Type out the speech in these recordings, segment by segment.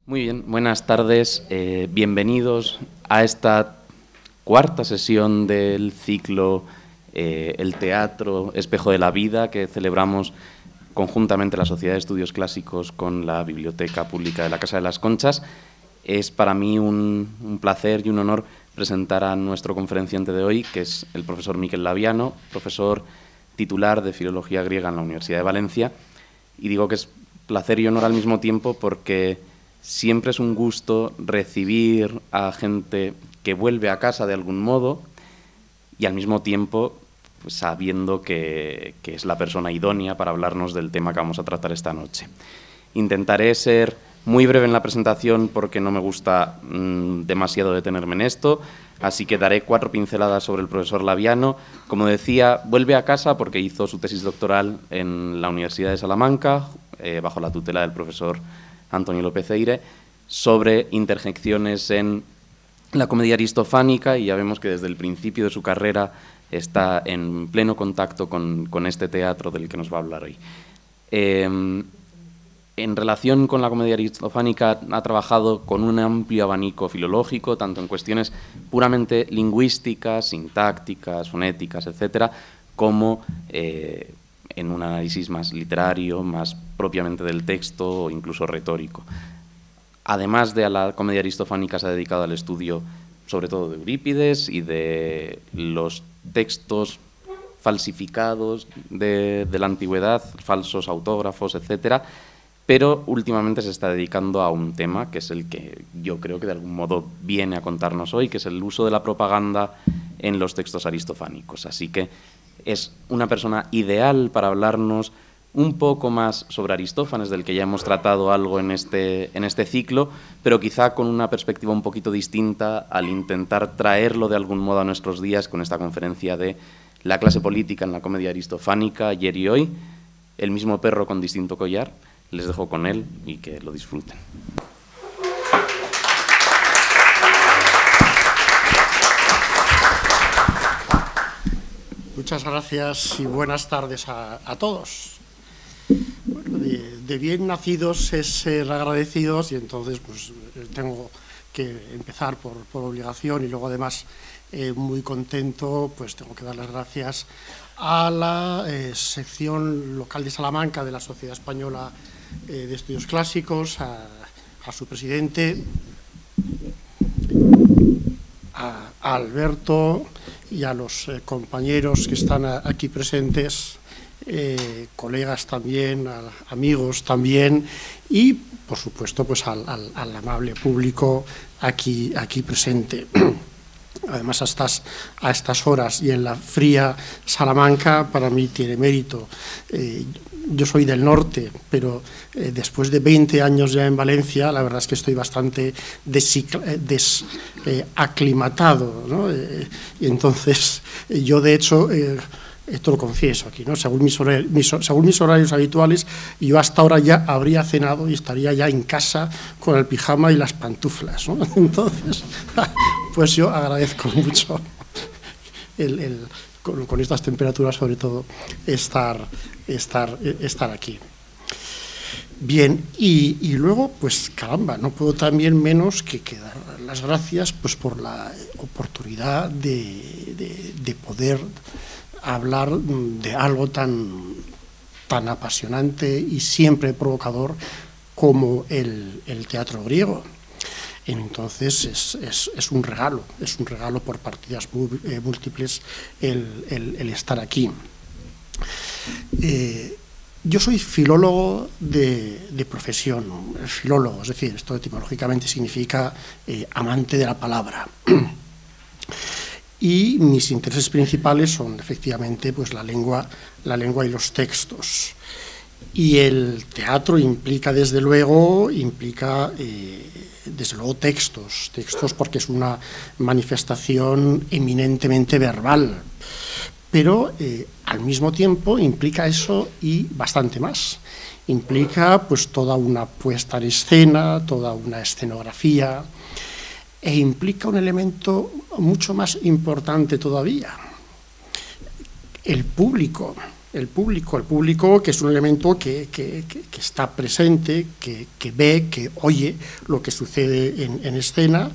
Muy bien, buenas tardes. Bienvenidos a esta cuarta sesión del ciclo El Teatro, Espejo de la Vida, que celebramos conjuntamente la Sociedad de Estudios Clásicos con la Biblioteca Pública de la Casa de las Conchas. Es para mí un placer y un honor presentar a nuestro conferenciante de hoy, que es el profesor Miquel Laviano, profesor titular de Filología Griega en la Universidad de Valencia. Y digo que es placer y honor al mismo tiempo porque siempre es un gusto recibir a gente que vuelve a casa de algún modo y al mismo tiempo pues, sabiendo que es la persona idónea para hablarnos del tema que vamos a tratar esta noche. Intentaré ser muy breve en la presentación porque no me gusta demasiado detenerme en esto, así que daré 4 pinceladas sobre el profesor Laviano. Como decía, vuelve a casa porque hizo su tesis doctoral en la Universidad de Salamanca, bajo la tutela del profesor Antonio López Eire, sobre interjecciones en la comedia aristofánica, y ya vemos que desde el principio de su carrera está en pleno contacto con este teatro del que nos va a hablar hoy. En relación con la comedia aristofánica ha trabajado con un amplio abanico filológico, tanto en cuestiones puramente lingüísticas, sintácticas, fonéticas, etcétera, como en un análisis más literario, más propiamente del texto o incluso retórico. Además de a la comedia aristofánica, se ha dedicado al estudio sobre todo de Eurípides y de los textos falsificados de la antigüedad, falsos autógrafos, etcétera, pero últimamente se está dedicando a un tema que es el que yo creo que de algún modo viene a contarnos hoy, que es el uso de la propaganda en los textos aristofánicos. Así que es una persona ideal para hablarnos un poco más sobre Aristófanes, del que ya hemos tratado algo en este ciclo, pero quizá con una perspectiva un poquito distinta al intentar traerlo de algún modo a nuestros días con esta conferencia de la clase política en la comedia aristofánica, ayer y hoy, el mismo perro con distinto collar. Les dejo con él y que lo disfruten. Muchas gracias y buenas tardes a todos. Bueno, de bien nacidos es ser agradecidos, y entonces pues tengo que empezar por obligación, y luego además muy contento, pues tengo que dar las gracias a la sección local de Salamanca de la Sociedad Española de Estudios Clásicos, a su presidente, a Alberto y a los compañeros que están aquí presentes, colegas también, amigos también, y por supuesto pues al amable público aquí presente. Además, a estas horas y en la fría Salamanca, para mí tiene mérito. Yo soy del norte, pero después de 20 años ya en Valencia, la verdad es que estoy bastante desaclimatado, ¿no? Y entonces, yo de hecho, esto lo confieso aquí, ¿no? Según mis horarios habituales, yo hasta ahora ya habría cenado y estaría ya en casa con el pijama y las pantuflas, ¿no? Entonces, pues yo agradezco mucho con estas temperaturas, sobre todo, estar aquí. Bien, y luego, pues caramba, no puedo también menos que dar las gracias pues por la oportunidad de poder hablar de algo tan apasionante y siempre provocador como el teatro griego. Entonces es un regalo por partidas múltiples el estar aquí. Yo soy filólogo de profesión, filólogo, es decir, esto etimológicamente significa amante de la palabra. Y mis intereses principales son efectivamente pues la lengua y los textos. Y el teatro implica desde luego textos porque es una manifestación eminentemente verbal, pero al mismo tiempo implica eso y bastante más. Implica pues toda una puesta en escena, toda una escenografía, e implica un elemento mucho más importante todavía: el público el público que es un elemento que está presente, que ve, que oye lo que sucede en escena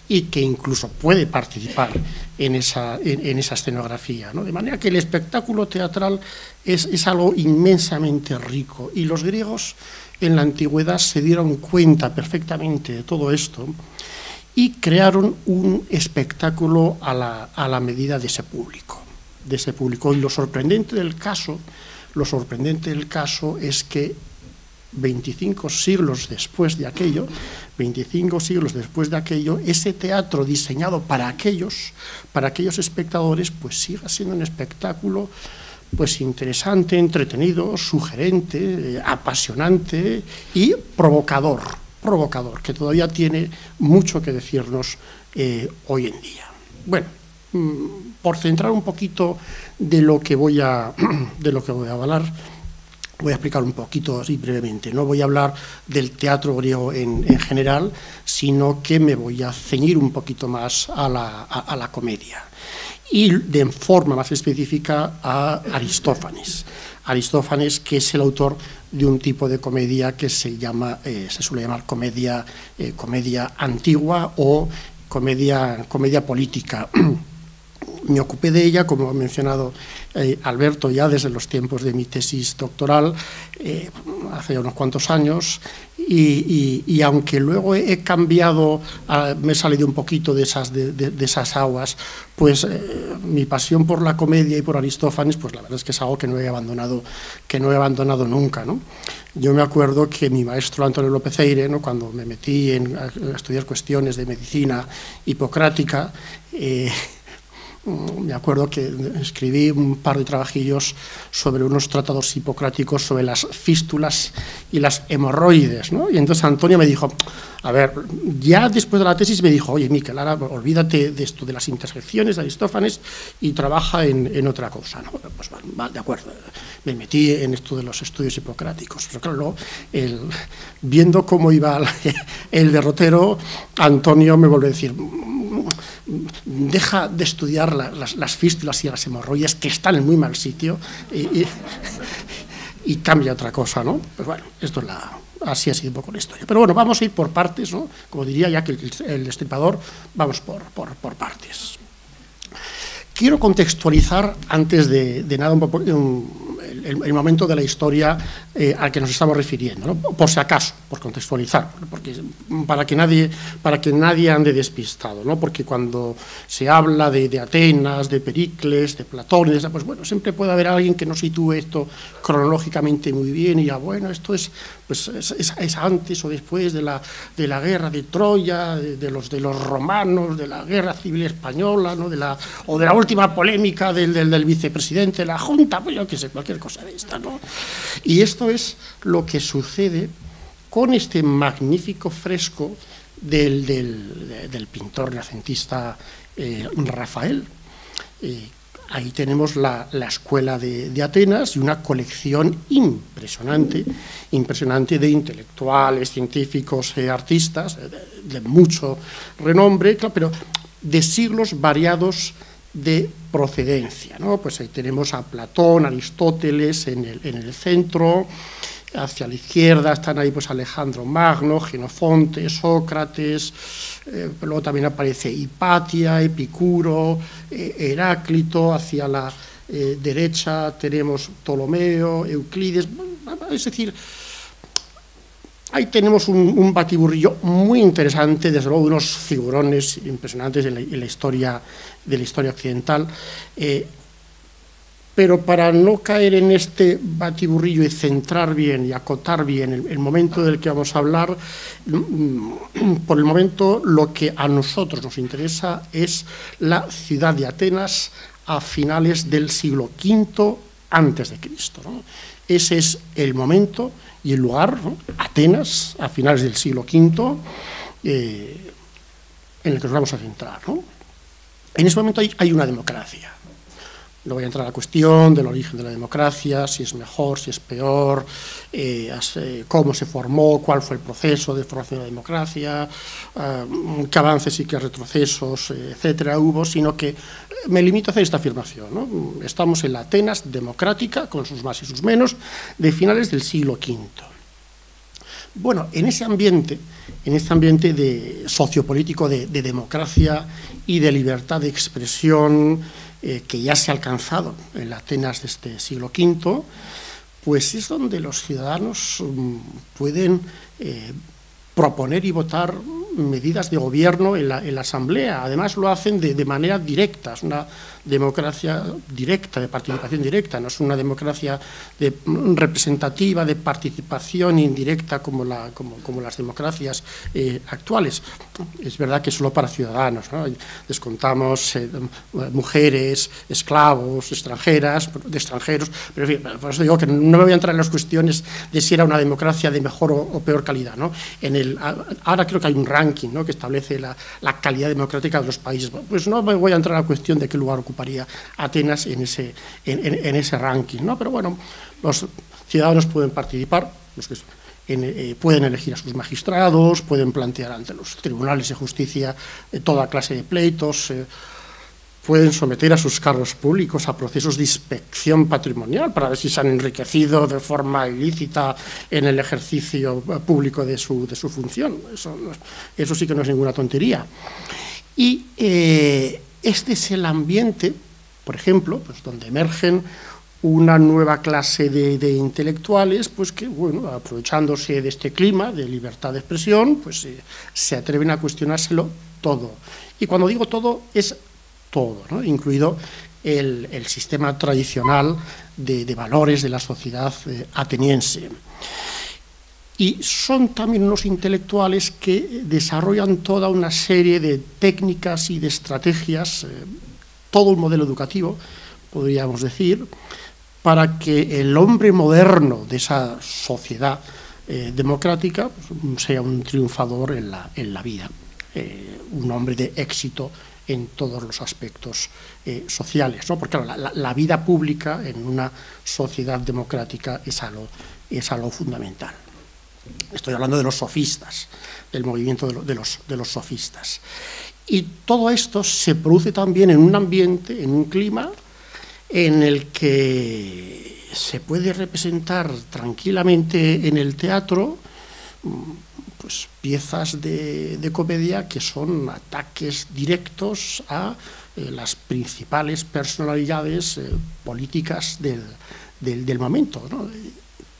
y que incluso puede participar en esa escenografía, ¿no? De manera que el espectáculo teatral es algo inmensamente rico, y los griegos en la antigüedad se dieron cuenta perfectamente de todo esto y crearon un espectáculo a la medida de ese público. Y lo sorprendente del caso es que 25 siglos después de aquello, ese teatro diseñado para aquellos espectadores, pues siga siendo un espectáculo pues interesante, entretenido, sugerente, apasionante y provocador, que todavía tiene mucho que decirnos hoy en día. Bueno, por centrar un poquito de lo que voy a hablar, voy a explicar un poquito así brevemente. No voy a hablar del teatro griego en general, sino que me voy a ceñir un poquito más a la comedia, y de forma más específica a Aristófanes. Aristófanes, que es el autor de un tipo de comedia que se suele llamar comedia antigua o comedia política. Me ocupé de ella, como ha mencionado Alberto, ya desde los tiempos de mi tesis doctoral, hace ya unos cuantos años, y aunque luego he cambiado, me he salido un poquito de esas aguas, pues mi pasión por la comedia y por Aristófanes, pues la verdad es que es algo que no he abandonado nunca, ¿no? Yo me acuerdo que mi maestro Antonio López Eire, ¿no?, cuando me metí a estudiar cuestiones de medicina hipocrática, me acuerdo que escribí un par de trabajillos sobre unos tratados hipocráticos sobre las fístulas y las hemorroides, ¿no? Y entonces Antonio me dijo, a ver, ya después de la tesis me dijo, oye, Miquel, ahora olvídate de esto de las intersecciones de Aristófanes y trabaja en otra cosa, ¿no? Pues vale, de acuerdo, me metí en esto de los estudios hipocráticos. Pero claro, viendo cómo iba el derrotero, Antonio me volvió a decir, deja de estudiar las fístulas y las hemorroides, que están en muy mal sitio, y cambia otra cosa, ¿no? Pues bueno, así ha sido un poco la historia. Pero bueno, vamos a ir por partes, ¿no? Como diría ya que el destripador, vamos por partes. Quiero contextualizar, antes de nada, un poco el momento de la historia al que nos estamos refiriendo, ¿no? Por si acaso, por contextualizar, porque para que nadie ande despistado, ¿no? Porque cuando se habla de Atenas, de Pericles, de Platón, pues bueno, siempre puede haber alguien que no sitúe esto cronológicamente muy bien y ya, bueno, esto es antes o después de la guerra de Troya, de los romanos, de la guerra civil española, ¿no? o de la última polémica del vicepresidente de la Junta, pues yo qué sé, cualquier cosa de esta, ¿no? Y esto es lo que sucede con este magnífico fresco del pintor renacentista Rafael. Ahí tenemos la escuela de Atenas y una colección impresionante de intelectuales, científicos, artistas de mucho renombre, claro, pero de siglos variados de procedencia, ¿no? Pues ahí tenemos a Platón, Aristóteles en el centro. Hacia la izquierda están ahí pues Alejandro Magno, Jenofonte, Sócrates, luego también aparece Hipatia, Epicuro, Heráclito. Hacia la derecha tenemos Ptolomeo, Euclides, es decir, ahí tenemos un batiburrillo muy interesante, desde luego unos figurones impresionantes en la historia occidental. Pero para no caer en este batiburrillo y centrar bien y acotar bien el momento del que vamos a hablar, por el momento lo que a nosotros nos interesa es la ciudad de Atenas a finales del siglo V a.C., ¿no? Ese es el momento y el lugar, ¿no? Atenas a finales del siglo V, en el que nos vamos a centrar, ¿no? En ese momento hay una democracia. No voy a entrar a la cuestión del origen de la democracia, si es mejor, si es peor, cómo se formó, cuál fue el proceso de formación de la democracia, qué avances y qué retrocesos, etcétera, hubo, sino que me limito a hacer esta afirmación, ¿no? Estamos en la Atenas democrática, con sus más y sus menos, de finales del siglo V. Bueno, en este ambiente de sociopolítico, de democracia y de libertad de expresión que ya se ha alcanzado en la Atenas de este siglo V, pues es donde los ciudadanos pueden proponer y votar medidas de gobierno en la Asamblea. Además lo hacen de manera directa, es una democracia directa, de participación directa, no es una democracia representativa, de participación indirecta como las democracias actuales. Es verdad que solo para ciudadanos, ¿no? Descontamos mujeres, esclavos, extranjeros, pero en fin, por eso digo que no me voy a entrar en las cuestiones de si era una democracia de mejor o peor calidad, ¿no? Ahora creo que hay un ranking, ¿no?, que establece la calidad democrática de los países. Pues no me voy a entrar en la cuestión de qué lugar ocuparía Atenas en ese ranking, ¿no? Pero bueno, los ciudadanos pueden participar, pueden elegir a sus magistrados, pueden plantear ante los tribunales de justicia toda clase de pleitos, pueden someter a sus cargos públicos a procesos de inspección patrimonial para ver si se han enriquecido de forma ilícita en el ejercicio público de su función. Eso sí que no es ninguna tontería. Y este es el ambiente, por ejemplo, pues donde emergen una nueva clase de intelectuales, pues que, bueno, aprovechándose de este clima de libertad de expresión, pues se atreven a cuestionárselo todo. Y cuando digo todo, es todo, ¿no?, incluido el sistema tradicional de valores de la sociedad ateniense. Y son también unos intelectuales que desarrollan toda una serie de técnicas y de estrategias, todo un modelo educativo, podríamos decir, para que el hombre moderno de esa sociedad democrática pues, sea un triunfador en la vida, un hombre de éxito en todos los aspectos sociales, ¿no? Porque claro, la vida pública en una sociedad democrática es algo fundamental. Estoy hablando de los sofistas, del movimiento de los sofistas. Y todo esto se produce también en un ambiente, en un clima, en el que se puede representar tranquilamente en el teatro pues piezas de comedia que son ataques directos a las principales personalidades políticas del momento, ¿no?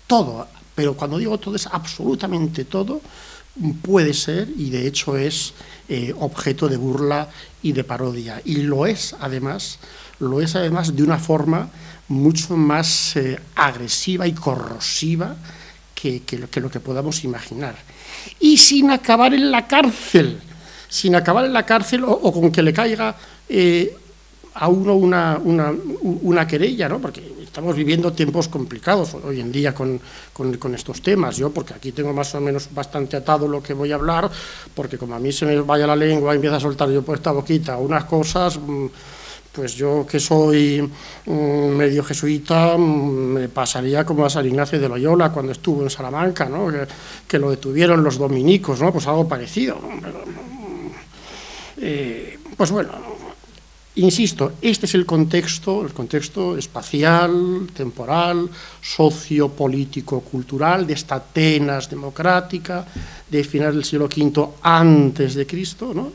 Todo, pero cuando digo todo es absolutamente todo, puede ser y de hecho es objeto de burla y de parodia, y lo es además de una forma mucho más agresiva y corrosiva que lo que podamos imaginar. Y sin acabar en la cárcel, o con que le caiga a uno una querella, ¿no? Porque estamos viviendo tiempos complicados hoy en día con estos temas. Yo, porque aquí tengo más o menos bastante atado lo que voy a hablar, porque como a mí se me vaya la lengua y empieza a soltar yo por esta boquita unas cosas, pues yo que soy medio jesuita, me pasaría como a San Ignacio de Loyola cuando estuvo en Salamanca, ¿no? Que lo detuvieron los dominicos, ¿no? Pues algo parecido. Pues bueno, insisto, este es el contexto espacial, temporal, sociopolítico, cultural de esta Atenas democrática de finales del siglo V antes de Cristo, ¿no?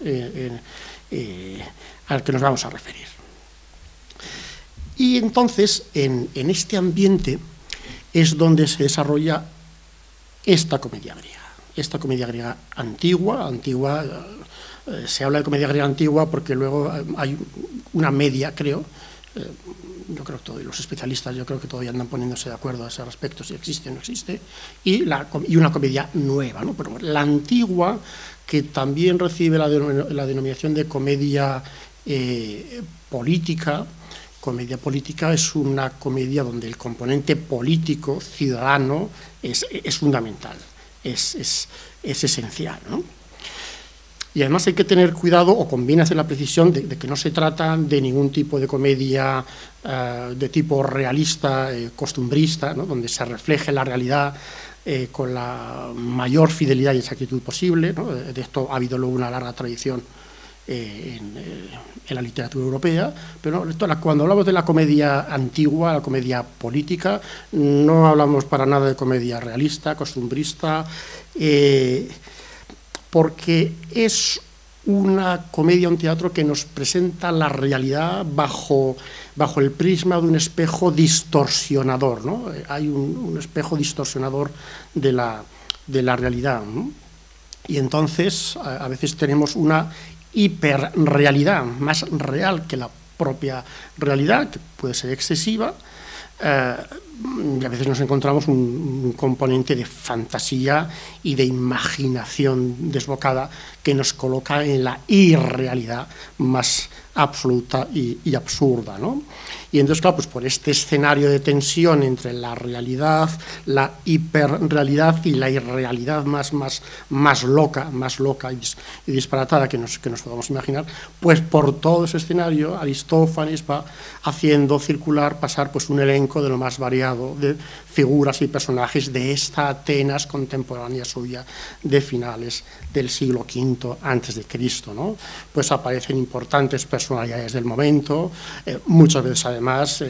Al que nos vamos a referir. Y entonces, en este ambiente es donde se desarrolla esta comedia griega antigua, se habla de comedia griega antigua porque luego hay una media, creo, yo creo que todos los especialistas yo creo que todavía andan poniéndose de acuerdo a ese respecto, si existe o no existe, y una comedia nueva, ¿no? Pero la antigua, que también recibe la denominación de comedia política. Comedia política es una comedia donde el componente político, ciudadano, es fundamental, es esencial, ¿no? Y además hay que tener cuidado, o conviene hacer la precisión, de que no se trata de ningún tipo de comedia de tipo realista, costumbrista, ¿no?, donde se refleje la realidad con la mayor fidelidad y exactitud posible, ¿no? De esto ha habido luego una larga tradición en la literatura europea, pero cuando hablamos de la comedia antigua, la comedia política, no hablamos para nada de comedia realista, costumbrista, porque es una comedia, un teatro que nos presenta la realidad bajo el prisma de un espejo distorsionador, ¿no? Hay un espejo distorsionador de la realidad, ¿no? Y entonces a veces tenemos una hiperrealidad más real que la propia realidad, que puede ser excesiva, y a veces nos encontramos un componente de fantasía y de imaginación desbocada que nos coloca en la irrealidad más absoluta y absurda, ¿no? Y entonces, claro, pues por este escenario de tensión entre la realidad, la hiperrealidad y la irrealidad más loca y disparatada que nos podamos imaginar, pues por todo ese escenario Aristófanes va haciendo circular, pasar pues un elenco de lo más variado de figuras y personajes de esta Atenas contemporánea suya de finales del siglo V a.C., ¿no? Pues aparecen importantes personalidades del momento, muchas veces además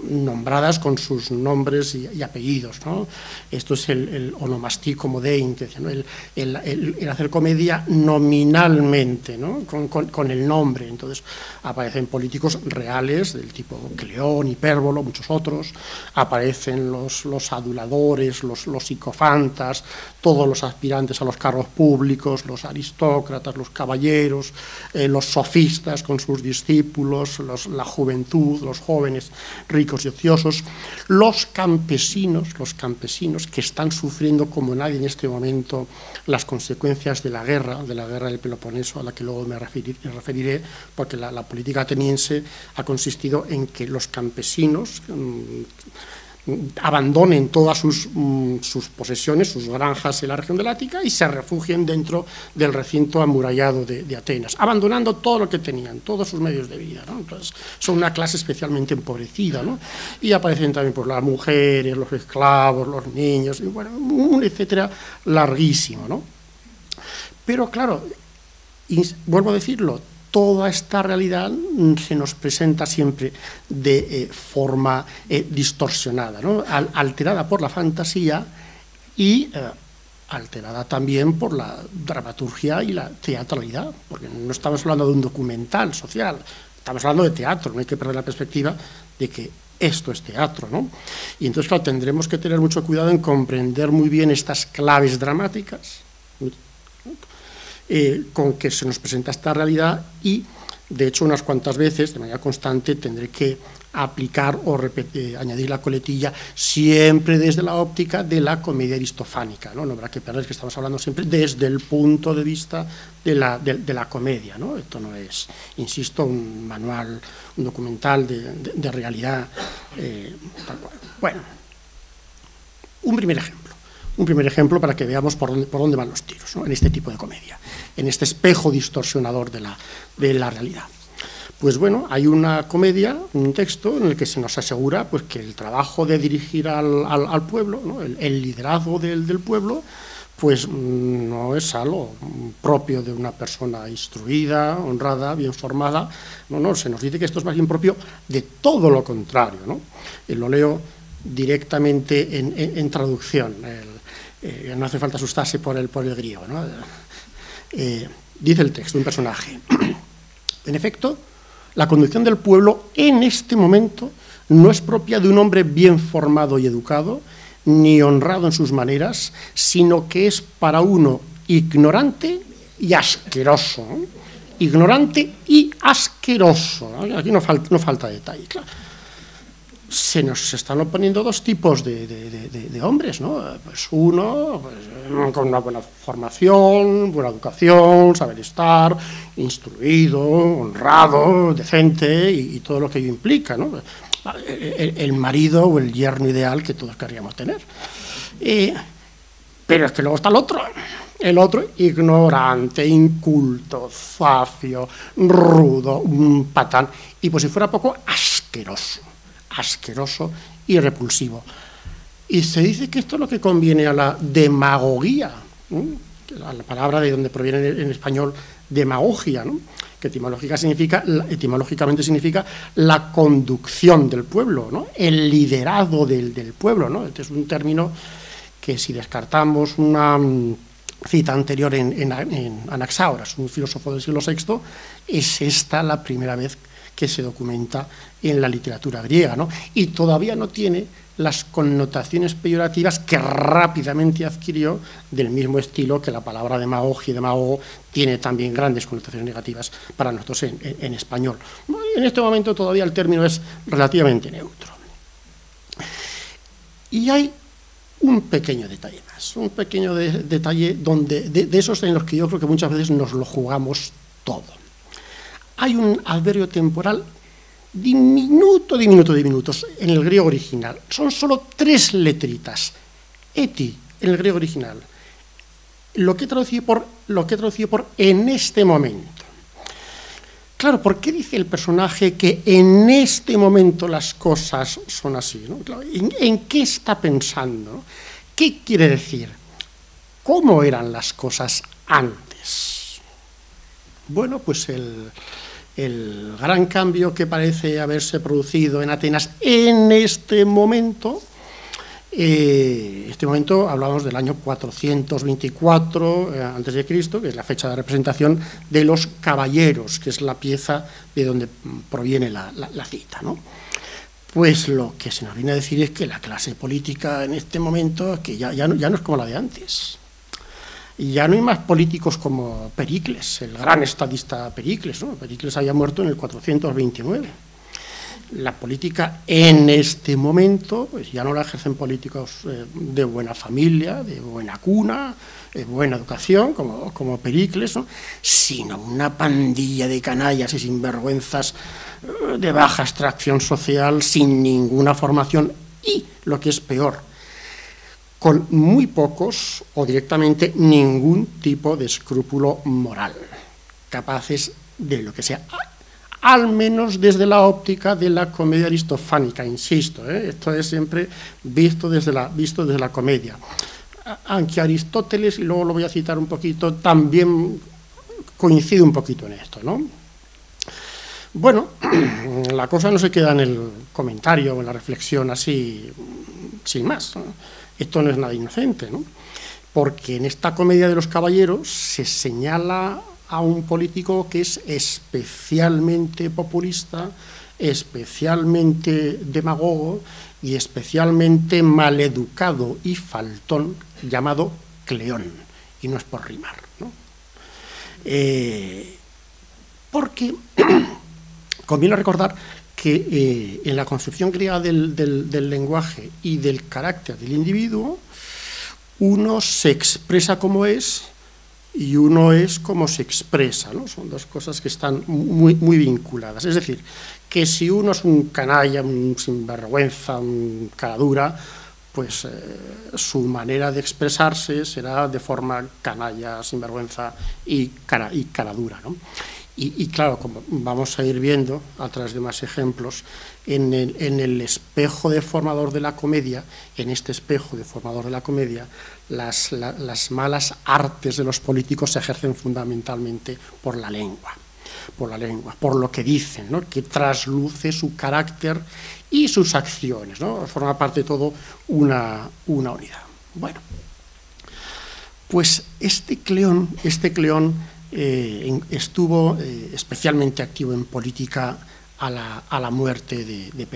nombradas con sus nombres y apellidos, ¿no? Esto es el onomastico modein, que decía, ¿no? el hacer comedia nominalmente, ¿no? Con el nombre. Entonces aparecen políticos reales del tipo Cleón, Hipérbolo, muchos otros, aparecen los aduladores, los psicofantas, todos los aspirantes a los cargos públicos, los aristócratas, los caballeros, los sofistas con sus discípulos, la juventud, los jóvenes ricos y ociosos, los campesinos que están sufriendo como nadie en este momento las consecuencias de la guerra del Peloponeso, a la que luego me referiré, porque la política ateniense ha consistido en que los campesinos abandonen todas sus posesiones, sus granjas en la región del Ática y se refugien dentro del recinto amurallado de Atenas, abandonando todo lo que tenían, todos sus medios de vida, ¿no? Entonces son una clase especialmente empobrecida, ¿no? Y aparecen también pues, las mujeres, los esclavos, los niños, y bueno, un etcétera larguísimo, ¿no? Pero claro, vuelvo a decirlo, toda esta realidad se nos presenta siempre de forma distorsionada, ¿no? Alterada por la fantasía y alterada también por la dramaturgia y la teatralidad, porque no estamos hablando de un documental social, estamos hablando de teatro, no hay que perder la perspectiva de que esto es teatro, ¿no? Y entonces, claro, tendremos que tener mucho cuidado en comprender muy bien estas claves dramáticas, con que se nos presenta esta realidad y, de hecho, unas cuantas veces, de manera constante, tendré que aplicar o añadir la coletilla siempre desde la óptica de la comedia aristofánica, ¿no? No habrá que perder que estamos hablando siempre desde el punto de vista de la comedia, ¿no? Esto no es, insisto, un manual, un documental de realidad tal cual. Bueno, un primer ejemplo para que veamos por dónde van los tiros, ¿no? En este tipo de comedia, en este espejo distorsionador de la realidad. Pues bueno, hay una comedia, un texto en el que se nos asegura pues, que el trabajo de dirigir al pueblo, ¿no? el liderazgo del pueblo, pues no es algo propio de una persona instruida, honrada, bien formada. No, se nos dice que esto es más bien propio de todo lo contrario, ¿no? Lo leo directamente en traducción. No hace falta asustarse por el griego, ¿no? Dice el texto, un personaje. En efecto, la conducción del pueblo en este momento no es propia de un hombre bien formado y educado, ni honrado en sus maneras, sino que es para uno ignorante y asqueroso, ¿no? Ignorante y asqueroso, ¿no? Aquí no falta detalle, claro. Se nos están oponiendo dos tipos de hombres, ¿no? Pues uno pues, con una buena formación, buena educación, saber estar, instruido, honrado, decente y todo lo que ello implica, ¿no? El marido o el yerno ideal que todos querríamos tener. Pero es que luego está el otro, El otro, ignorante, inculto, zafio, rudo, un patán. Y por si fuera poco, asqueroso y repulsivo. Y se dice que esto es lo que conviene a la demagogía, ¿no? La palabra de donde proviene en español demagogia, ¿no? Que etimológicamente significa la conducción del pueblo, ¿no? El liderazgo del pueblo, ¿no? Este es un término que, si descartamos una cita anterior en Anaxágoras, un filósofo del siglo VI, es esta la primera vez que se documenta en la literatura griega, ¿no? Y todavía no tiene las connotaciones peyorativas que rápidamente adquirió, del mismo estilo que la palabra demagogia y demagogo tiene también grandes connotaciones negativas para nosotros en español. En este momento todavía el término es relativamente neutro. Y hay un pequeño detalle más, un pequeño detalle de esos en los que yo creo que muchas veces nos lo jugamos todo. Hay un adverbio temporal diminutos en el griego original. Son solo 3 letritas. Eti, en el griego original. Lo que he traducido por en este momento. Claro, ¿por qué dice el personaje que en este momento las cosas son así, ¿no? Claro, ¿en qué está pensando? ¿Qué quiere decir? ¿Cómo eran las cosas antes? Bueno, pues el gran cambio que parece haberse producido en Atenas en este momento hablamos del año 424 a.C., que es la fecha de representación de los caballeros, que es la pieza de donde proviene la cita, ¿no? Pues lo que se nos viene a decir es que la clase política en este momento que ya no es como la de antes. Y ya no hay más políticos como Pericles, el gran estadista Pericles, ¿no? Pericles había muerto en el 429. La política en este momento, pues ya no la ejercen políticos de buena familia, de buena cuna, de buena educación, como Pericles, ¿no? Sino una pandilla de canallas y sinvergüenzas de baja extracción social, sin ninguna formación y, lo que es peor, con muy pocos o directamente ningún tipo de escrúpulo moral, capaces de lo que sea, al menos desde la óptica de la comedia aristofánica, insisto, esto es siempre visto desde la comedia. Aunque Aristóteles, y luego lo voy a citar un poquito, también coincide un poquito en esto, ¿no? Bueno, la cosa no se queda en el comentario o en la reflexión así, sin más, ¿no? Esto no es nada inocente, ¿no? Porque en esta comedia de los caballeros se señala a un político que es especialmente populista, especialmente demagogo y especialmente maleducado y faltón, llamado Cleón, y no es por rimar, ¿no? Porque conviene recordar que en la concepción griega del lenguaje y del carácter del individuo, uno se expresa como es y uno es como se expresa, ¿no? Son dos cosas que están muy vinculadas. Es decir, que si uno es un canalla, un sinvergüenza, un cara dura, pues su manera de expresarse será de forma canalla, sinvergüenza y cara dura, ¿no? Y claro, como vamos a ir viendo a través de más ejemplos, en el espejo deformador de la comedia, en este espejo deformador de la comedia, las malas artes de los políticos se ejercen fundamentalmente por la lengua, por lo que dicen, ¿no? Que trasluce su carácter y sus acciones, ¿no? Forma parte de todo una unidad. Bueno, pues este Cleón estuvo especialmente activo en política a la muerte de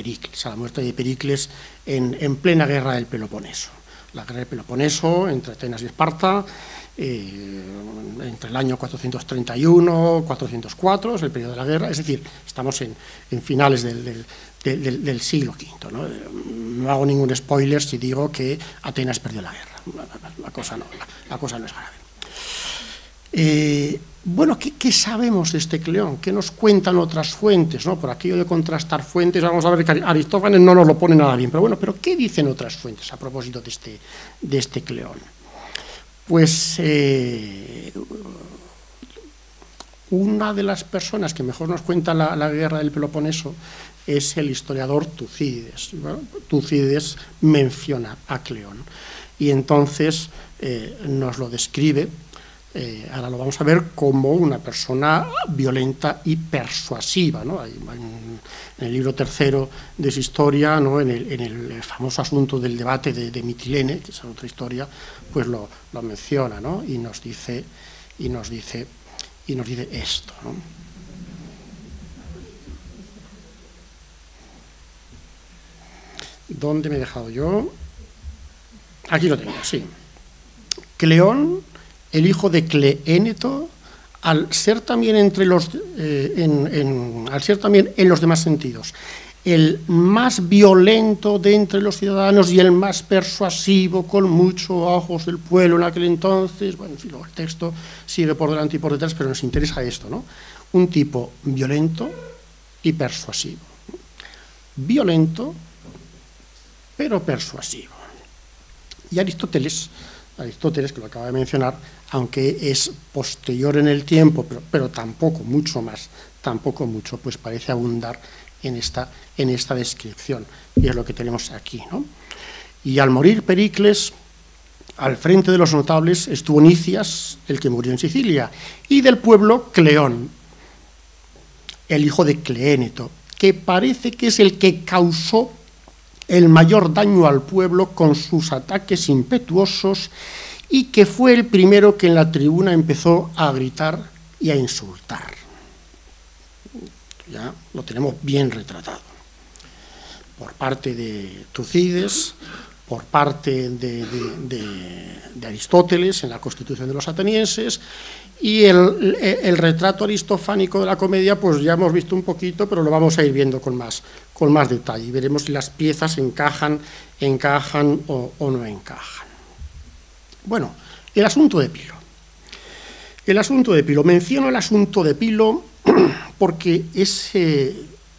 Pericles, en plena guerra del Peloponeso. La guerra del Peloponeso entre Atenas y Esparta, entre el año 431, 404, es el periodo de la guerra, es decir, estamos en finales del siglo V, ¿no? No hago ningún spoiler si digo que Atenas perdió la guerra, la cosa no es grave. Bueno, ¿qué sabemos de este Cleón? ¿Qué nos cuentan otras fuentes, ¿no? Por aquello de contrastar fuentes, vamos a ver que Aristófanes no nos lo pone nada bien, pero bueno, ¿qué dicen otras fuentes a propósito de este Cleón? Pues una de las personas que mejor nos cuenta la guerra del Peloponeso es el historiador Tucídides. Bueno, Tucídides menciona a Cleón y entonces nos lo describe, ahora lo vamos a ver, como una persona violenta y persuasiva, ¿no? En el libro tercero de su historia, ¿no? en el famoso asunto del debate de Mitilene, que es otra historia, pues lo menciona, ¿no? y nos dice esto, ¿no? ¿Dónde me he dejado yo? Aquí lo tengo, sí. Cleón, el hijo de Cleéneto, al ser también en los demás sentidos el más violento de entre los ciudadanos y el más persuasivo, con muchos ojos del pueblo en aquel entonces. Bueno, en fin, el texto sigue por delante y por detrás, pero nos interesa esto, ¿no? Un tipo violento y persuasivo. Violento, pero persuasivo. Y Aristóteles, que lo acaba de mencionar, aunque es posterior en el tiempo, pero tampoco mucho, pues parece abundar en esta descripción, y es lo que tenemos aquí, ¿no? Y al morir Pericles, al frente de los notables estuvo Nicias, el que murió en Sicilia, y del pueblo Cleón, el hijo de Cleéneto, que parece que es el que causó el mayor daño al pueblo con sus ataques impetuosos, y que fue el primero que en la tribuna empezó a gritar y a insultar. Ya lo tenemos bien retratado, por parte de Tucídides, por parte de Aristóteles en la Constitución de los Atenienses, y el retrato aristofánico de la comedia, pues ya hemos visto un poquito, pero lo vamos a ir viendo con más detalle, y veremos si las piezas encajan o no encajan. Bueno, el asunto de Pilo. Menciono el asunto de Pilo porque es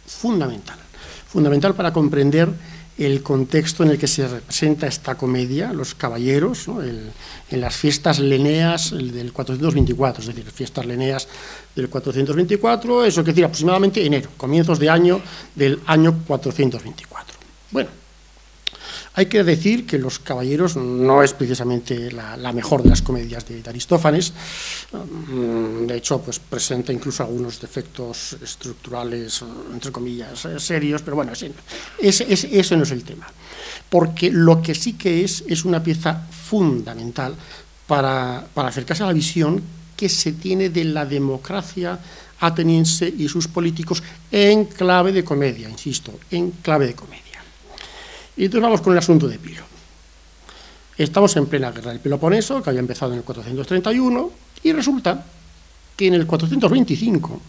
fundamental para comprender el contexto en el que se representa esta comedia, los caballeros, ¿no? En las fiestas leneas del 424, es decir, fiestas leneas del 424, eso quiere decir aproximadamente enero, comienzos de año del año 424. Bueno, hay que decir que Los Caballeros no es precisamente la mejor de las comedias de Aristófanes. De hecho, pues presenta incluso algunos defectos estructurales, entre comillas, serios, pero bueno, ese no es el tema. Porque lo que sí que es una pieza fundamental para acercarse a la visión que se tiene de la democracia ateniense y sus políticos en clave de comedia, insisto, en clave de comedia. Y entonces vamos con el asunto de Pilo. Estamos en plena guerra del Peloponeso, que había empezado en el 431, y resulta que en el 425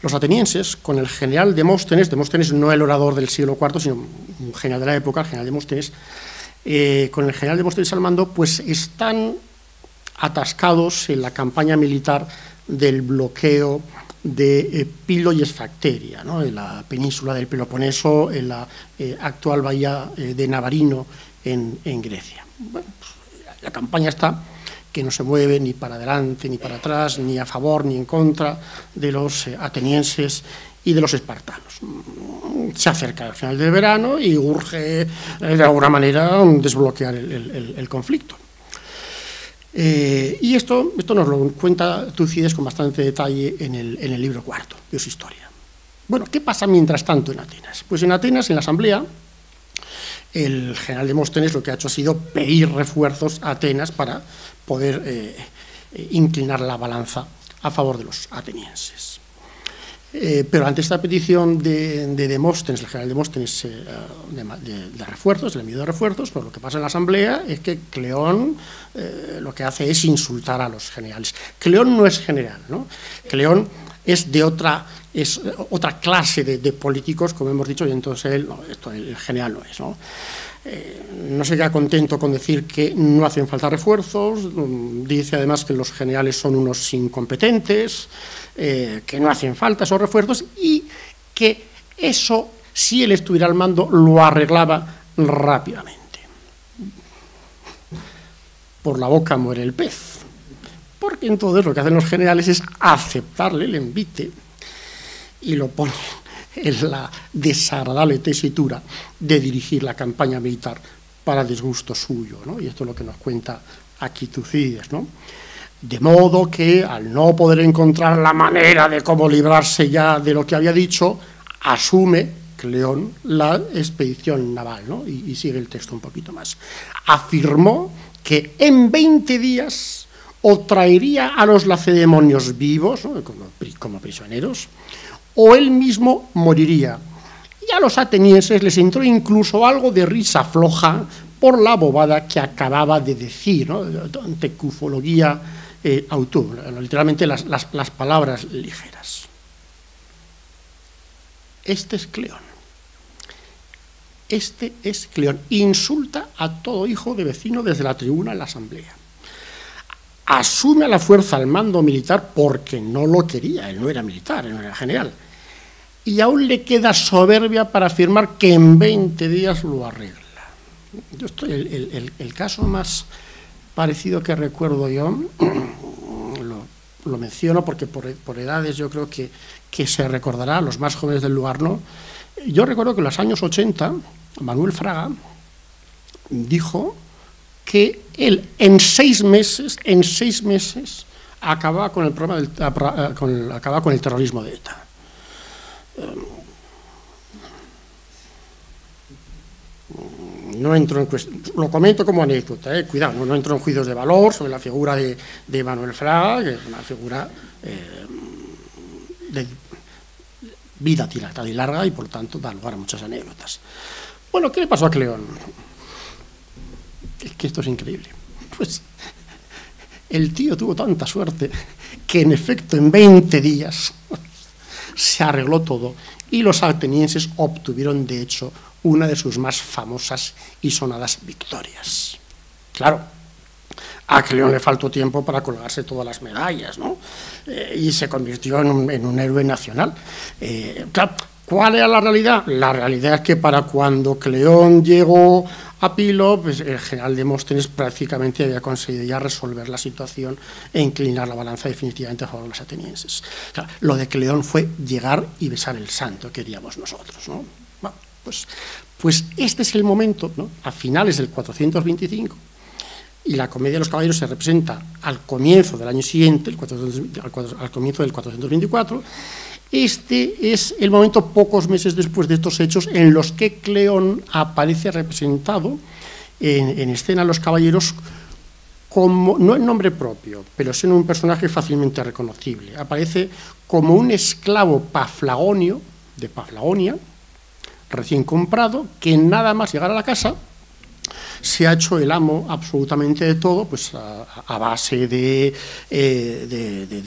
los atenienses, con el general Demóstenes no el orador del siglo IV, sino un general de la época, el general Demóstenes, con el general Demóstenes al mando, pues están atascados en la campaña militar del bloqueo de Pilo y Esfacteria, ¿no? En la península del Peloponeso, en la actual bahía de Navarino, en Grecia. Bueno, pues, la campaña está que no se mueve ni para adelante ni para atrás, ni a favor ni en contra de los atenienses y de los espartanos. Se acerca el final del verano y urge de alguna manera desbloquear el conflicto. Y esto nos lo cuenta Tucídides con bastante detalle en el libro cuarto de su historia. Bueno, ¿qué pasa mientras tanto en Atenas? Pues en Atenas, en la asamblea, el general Demóstenes lo que ha hecho ha sido pedir refuerzos a Atenas para poder inclinar la balanza a favor de los atenienses. Pero ante esta petición de Demóstenes, el general Demóstenes, de refuerzos, el envío de refuerzos, pues lo que pasa en la asamblea es que Cleón lo que hace es insultar a los generales. Cleón no es general, ¿no? Cleón es otra clase de políticos, como hemos dicho, y entonces él, no, el general no es, ¿no? No se queda contento con decir que no hacen falta refuerzos, dice además que los generales son unos incompetentes, que no hacen falta esos refuerzos y que eso, si él estuviera al mando, lo arreglaba rápidamente. por la boca muere el pez. Porque entonces lo que hacen los generales es aceptarle el envite y lo ponen en la desagradable tesitura de dirigir la campaña militar para disgusto suyo, ¿no? Y esto es lo que nos cuenta aquí Tucídides, ¿no? De modo que, al no poder encontrar la manera de cómo librarse ya de lo que había dicho, asume Cleón la expedición naval, ¿no? Y sigue el texto un poquito más. Afirmó que en 20 días o traería a los lacedemonios vivos, ¿no? como prisioneros, o él mismo moriría. Y a los atenienses les entró incluso algo de risa floja por la bobada que acababa de decir, ¿no? Tecufologuía autor, literalmente las palabras ligeras. Este es Cleón. Este es Cleón. Insulta a todo hijo de vecino desde la tribuna en la asamblea. Asume a la fuerza al mando militar porque no lo quería, él no era militar, él no era general. Y aún le queda soberbia para afirmar que en 20 días lo arregla. El caso más parecido que recuerdo yo, lo menciono porque por edades yo creo que se recordará a los más jóvenes del lugar, ¿no? Yo recuerdo que en los años 80, Manuel Fraga dijo que él en 6 meses acababa con el problema acababa con el terrorismo de ETA. No entro en lo comento como anécdota, cuidado, no entro en juicios de valor sobre la figura de Manuel Fraga, que es una figura de vida dilatada y larga y por lo tanto da lugar a muchas anécdotas. Bueno, ¿qué le pasó a Cleón? Es que esto es increíble. Pues el tío tuvo tanta suerte que en efecto en 20 días se arregló todo y los atenienses obtuvieron de hecho una de sus más famosas y sonadas victorias. Claro, a Cleón le faltó tiempo para colgarse todas las medallas, ¿no? Y se convirtió en un héroe nacional. Claro, ¿cuál era la realidad? La realidad es que para cuando Cleón llegó a Pilo, pues el general Demóstenes prácticamente había conseguido ya resolver la situación e inclinar la balanza definitivamente a favor de los atenienses. Claro, lo de Cleón fue llegar y besar el santo, queríamos nosotros, ¿no? Bueno, pues este es el momento, ¿no? A finales del 425, y la comedia de los caballeros se representa al comienzo del año siguiente, al comienzo del 424. Este es el momento, pocos meses después de estos hechos, en los que Cleón aparece representado en escena a los caballeros como, no en nombre propio, pero siendo un personaje fácilmente reconocible. Aparece como un esclavo paflagonio, de Paflagonia, recién comprado, que nada más llegar a la casa se ha hecho el amo absolutamente de todo, pues a base de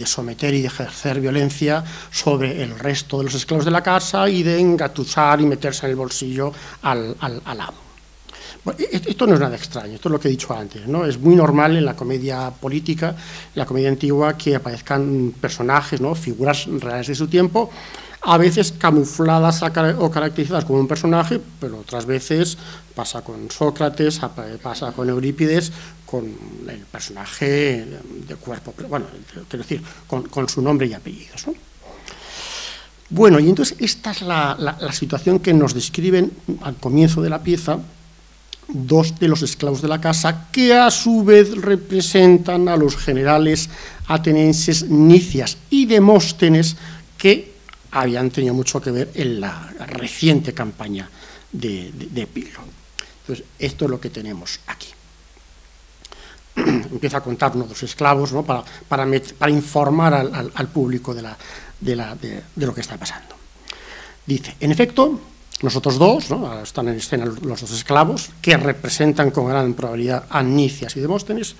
someter y de ejercer violencia sobre el resto de los esclavos de la casa y de engatusar y meterse en el bolsillo al amo. Bueno, esto no es nada extraño, esto es lo que he dicho antes, ¿no? Es muy normal en la comedia política, en la comedia antigua, que aparezcan personajes, ¿no? Figuras reales de su tiempo, a veces camufladas o caracterizadas como un personaje, pero otras veces pasa con Sócrates, pasa con Eurípides, con el personaje de cuerpo, bueno, quiero decir, con su nombre y apellidos, ¿no? Bueno, y entonces esta es la situación que nos describen al comienzo de la pieza dos de los esclavos de la casa, que a su vez representan a los generales atenienses Nicias y Demóstenes, que habían tenido mucho que ver en la reciente campaña de Pilo. Entonces, esto es lo que tenemos aquí. Empieza a contar uno de los esclavos, ¿no? para informar al público de lo que está pasando. Dice, en efecto, nosotros dos, ¿no? Están en escena los dos esclavos, que representan con gran probabilidad a Nicias y Demóstenes.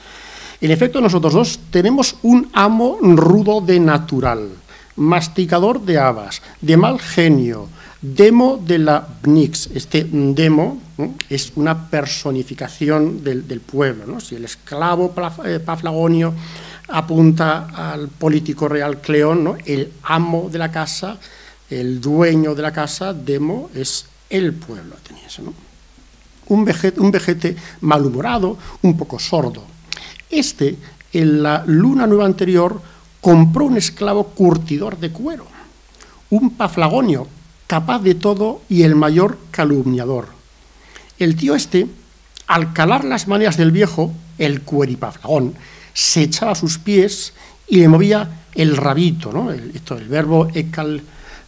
En efecto, nosotros dos tenemos un amo rudo de natural, masticador de habas, de mal genio, Demo de la Pnix. Este Demo, ¿no? Es una personificación del pueblo, ¿no? Si el esclavo paflagonio apunta al político real Cleón, ¿no? El amo de la casa, el dueño de la casa, Demo, es el pueblo ateniense, ¿no? Un vejete malhumorado, un poco sordo. en la luna nueva anterior, compró un esclavo curtidor de cuero, un Paflagonio, capaz de todo y el mayor calumniador. El tío al calar las maneras del viejo, el cueripaflagón, se echaba a sus pies y le movía el rabito, ¿no? El verbo ecal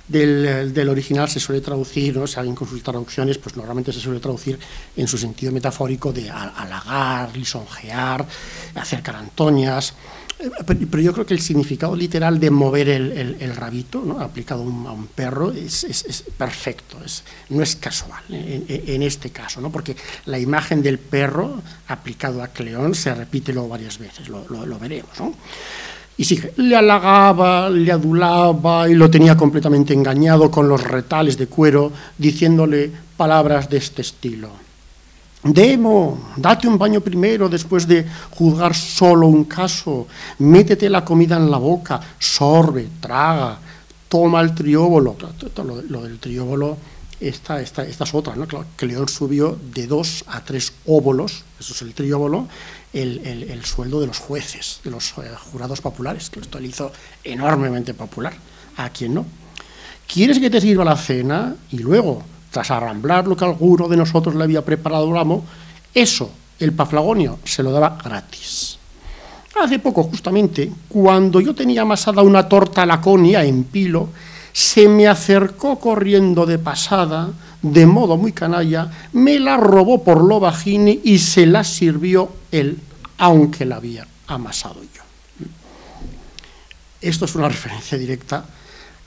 del original se suele traducir, ¿no? Si alguien consulta traducciones, pues normalmente se suele traducir en su sentido metafórico de halagar, lisonjear, hacer carantoñas. Pero yo creo que el significado literal de mover el rabito, ¿no? Aplicado a un perro es perfecto, no es casual en este caso, ¿no? Porque la imagen del perro aplicado a Cleón se repite luego varias veces, lo veremos, ¿no? Y sí, le halagaba, le adulaba y lo tenía completamente engañado con los retales de cuero, diciéndole palabras de este estilo. Demo, date un baño primero después de juzgar solo un caso, métete la comida en la boca, sorbe, traga, toma el trióbolo. Lo del trióbolo, esta es otra, ¿no? Claro, que León subió de 2 a 3 óbolos, eso es el trióbolo, el sueldo de los jueces, de los jurados populares, que esto le hizo enormemente popular. ¿A quién no? ¿Quieres que te sirva la cena? Y luego, tras arramblar lo que alguno de nosotros le había preparado el amo, eso, el Paflagonio, se lo daba gratis. Hace poco, justamente, cuando yo tenía amasada una torta laconia en Pilo, se me acercó corriendo de pasada, de modo muy canalla, me la robó por lo bajini y se la sirvió él, aunque la había amasado yo. Esto es una referencia directa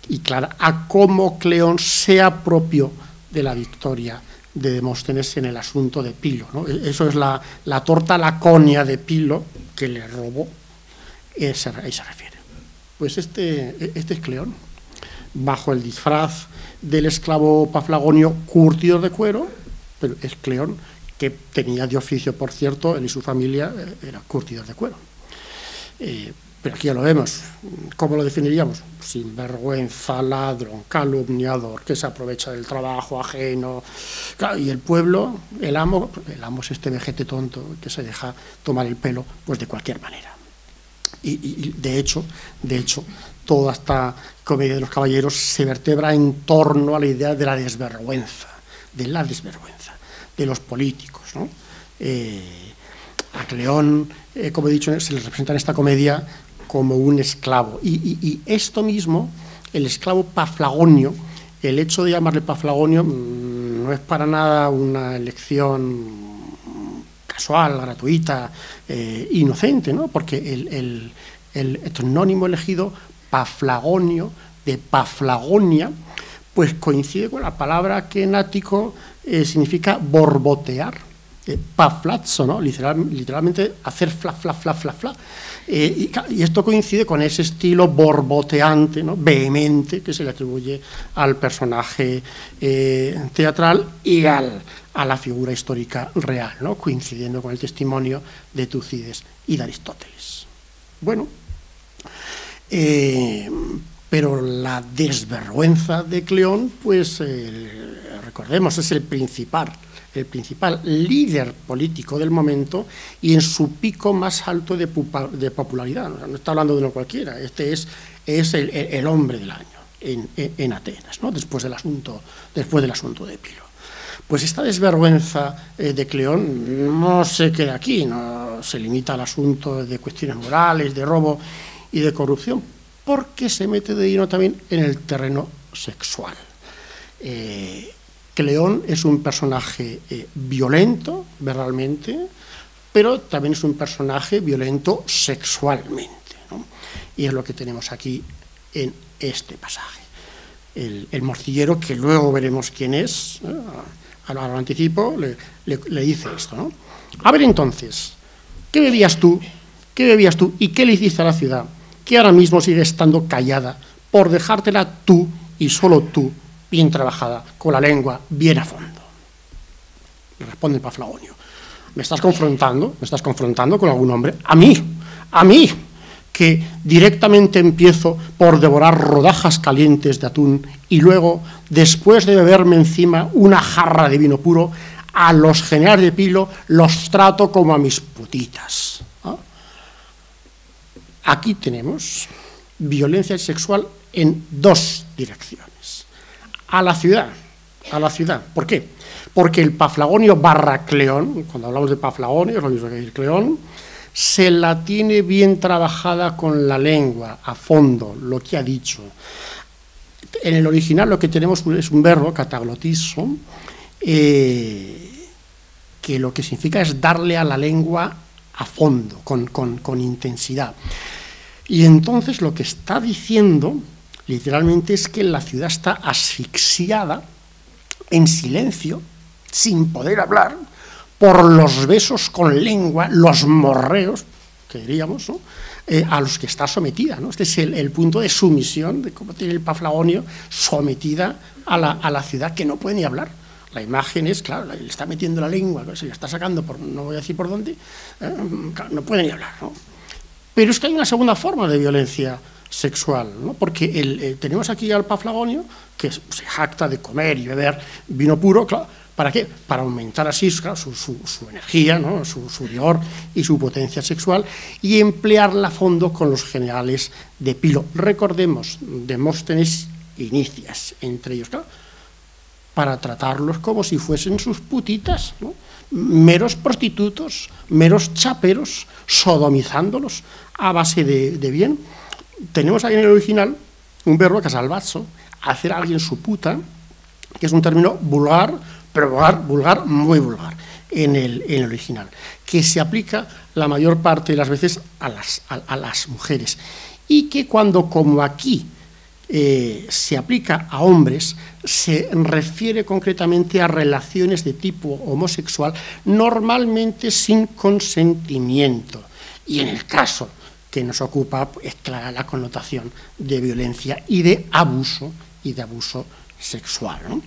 y clara a cómo Cleón se apropió de la victoria de Demóstenes en el asunto de Pilo, ¿no? Eso es la torta laconia de Pilo que le robó, ahí se refiere. Pues este es Cleón, bajo el disfraz del esclavo Paflagonio curtido de cuero, pero es Cleón, que tenía de oficio, por cierto, él y su familia era curtidor de cuero. Pero aquí ya lo vemos. ¿Cómo lo definiríamos? Sinvergüenza, ladrón, calumniador, que se aprovecha del trabajo ajeno. Y el pueblo, el amo es este vejete tonto que se deja tomar el pelo pues de cualquier manera. Y de hecho, toda esta comedia de los caballeros se vertebra en torno a la idea de la desvergüenza, de los políticos, ¿no? A Cleón, como he dicho, se le representa en esta comedia como un esclavo. Y esto mismo, el esclavo Paflagonio, el hecho de llamarle Paflagonio no es para nada una elección casual, gratuita, inocente, ¿no? Porque el etnónimo elegido, Paflagonio, de Paflagonia, pues coincide con la palabra que en ático significa borbotear, paflazzo, ¿no? Literalmente hacer fla, fla, fla, fla, fla. Y esto coincide con ese estilo borboteante, ¿no? Vehemente, que se le atribuye al personaje teatral y a la figura histórica real, ¿no? Coincidiendo con el testimonio de Tucídides y de Aristóteles. Bueno, pero la desvergüenza de Cleón, pues recordemos, es el principal líder político del momento y en su pico más alto de popularidad. No está hablando de uno cualquiera, este es el hombre del año en Atenas, ¿no? después del asunto de Pilo. Pues esta desvergüenza de Cleón no se queda aquí, no se limita al asunto de cuestiones morales, de robo y de corrupción, porque se mete de lleno también en el terreno sexual. Cleón es un personaje violento, verbalmente, pero también es un personaje violento sexualmente, ¿no? Y es lo que tenemos aquí en este pasaje. El morcillero, que luego veremos quién es, ahora lo anticipo, le dice esto, ¿no? A ver entonces, ¿qué bebías tú y qué le hiciste a la ciudad, que ahora mismo sigue estando callada por dejártela tú y solo tú bien trabajada, con la lengua bien a fondo? Le responde Paflagonio: ¿Me estás confrontando con algún hombre? A mí, que directamente empiezo por devorar rodajas calientes de atún y luego, después de beberme encima una jarra de vino puro, a los generales de Pilo los trato como a mis putitas, ¿no? aquí tenemos violencia sexual en dos direcciones. A la ciudad. ¿Por qué? Porque el Paflagonio barra Cleón, cuando hablamos de Paflagonio, es lo mismo que decir Cleón, se la tiene bien trabajada con la lengua, a fondo, lo que ha dicho. En el original lo que tenemos es un verbo, cataglotizo, que lo que significa es darle a la lengua a fondo, con intensidad. Y entonces lo que está diciendo, literalmente, es que la ciudad está asfixiada, en silencio, sin poder hablar, por los besos con lengua, los morreos, que diríamos, ¿no?, a los que está sometida, ¿no? Este es el punto de sumisión, de cómo tiene el Paflagonio sometida a la ciudad, que no puede ni hablar. La imagen es, claro, le está metiendo la lengua, se le está sacando, no voy a decir por dónde, no puede ni hablar, ¿no? Pero es que hay una segunda forma de violencia sexual, ¿no? Porque tenemos aquí al Paflagonio, que se jacta de comer y beber vino puro, claro, ¿para qué? Para aumentar así, claro, su energía, ¿no?, su vigor y su potencia sexual, y emplearla a fondo con los generales de Pilo. Recordemos, Demóstenes y Nicias, entre ellos, claro, para tratarlos como si fuesen sus putitas, ¿no?, meros prostitutos, meros chaperos, sodomizándolos a base de bien. Tenemos ahí en el original un verbo que es salvazo, hacer a alguien su puta, que es un término vulgar, pero vulgar, muy vulgar, en el original, que se aplica la mayor parte de las veces a las mujeres, y que cuando, como aquí, se aplica a hombres, se refiere concretamente a relaciones de tipo homosexual, normalmente sin consentimiento, y en el caso que nos ocupa es clara la connotación de violencia y de abuso sexual, ¿no?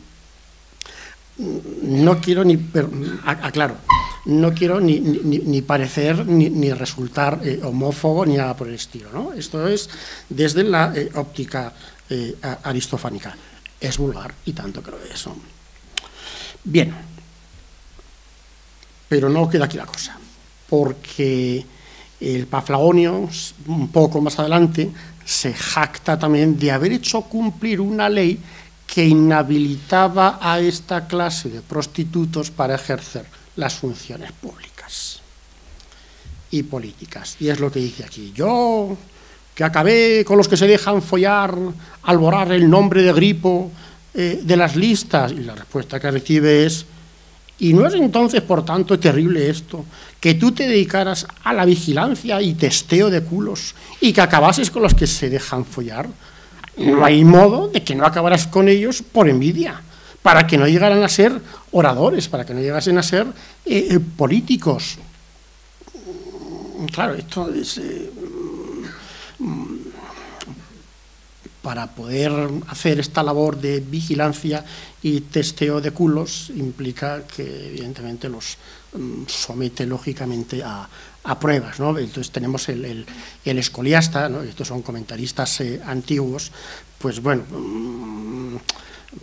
No quiero no quiero ni parecer ni resultar homófobo ni nada por el estilo, ¿no? Esto es desde la óptica aristofánica. Es vulgar, y tanto que lo es, ¿no? Bien, pero no queda aquí la cosa, porque el Paflagonio, un poco más adelante, se jacta también de haber hecho cumplir una ley que inhabilitaba a esta clase de prostitutos para ejercer las funciones públicas y políticas. Y es lo que dice aquí: yo, que acabé con los que se dejan follar al borrar el nombre de Gripo de las listas. Y la respuesta que recibe es: ¿y no es entonces, por tanto, terrible esto, que tú te dedicaras a la vigilancia y testeo de culos y que acabases con los que se dejan follar? No hay modo de que no acabaras con ellos por envidia, para que no llegaran a ser oradores, para que no llegasen a ser políticos. Claro, esto es... para poder hacer esta labor de vigilancia y testeo de culos implica que evidentemente los somete lógicamente a pruebas, ¿no? Entonces tenemos el Escoliasta, ¿no?, estos son comentaristas antiguos, pues bueno,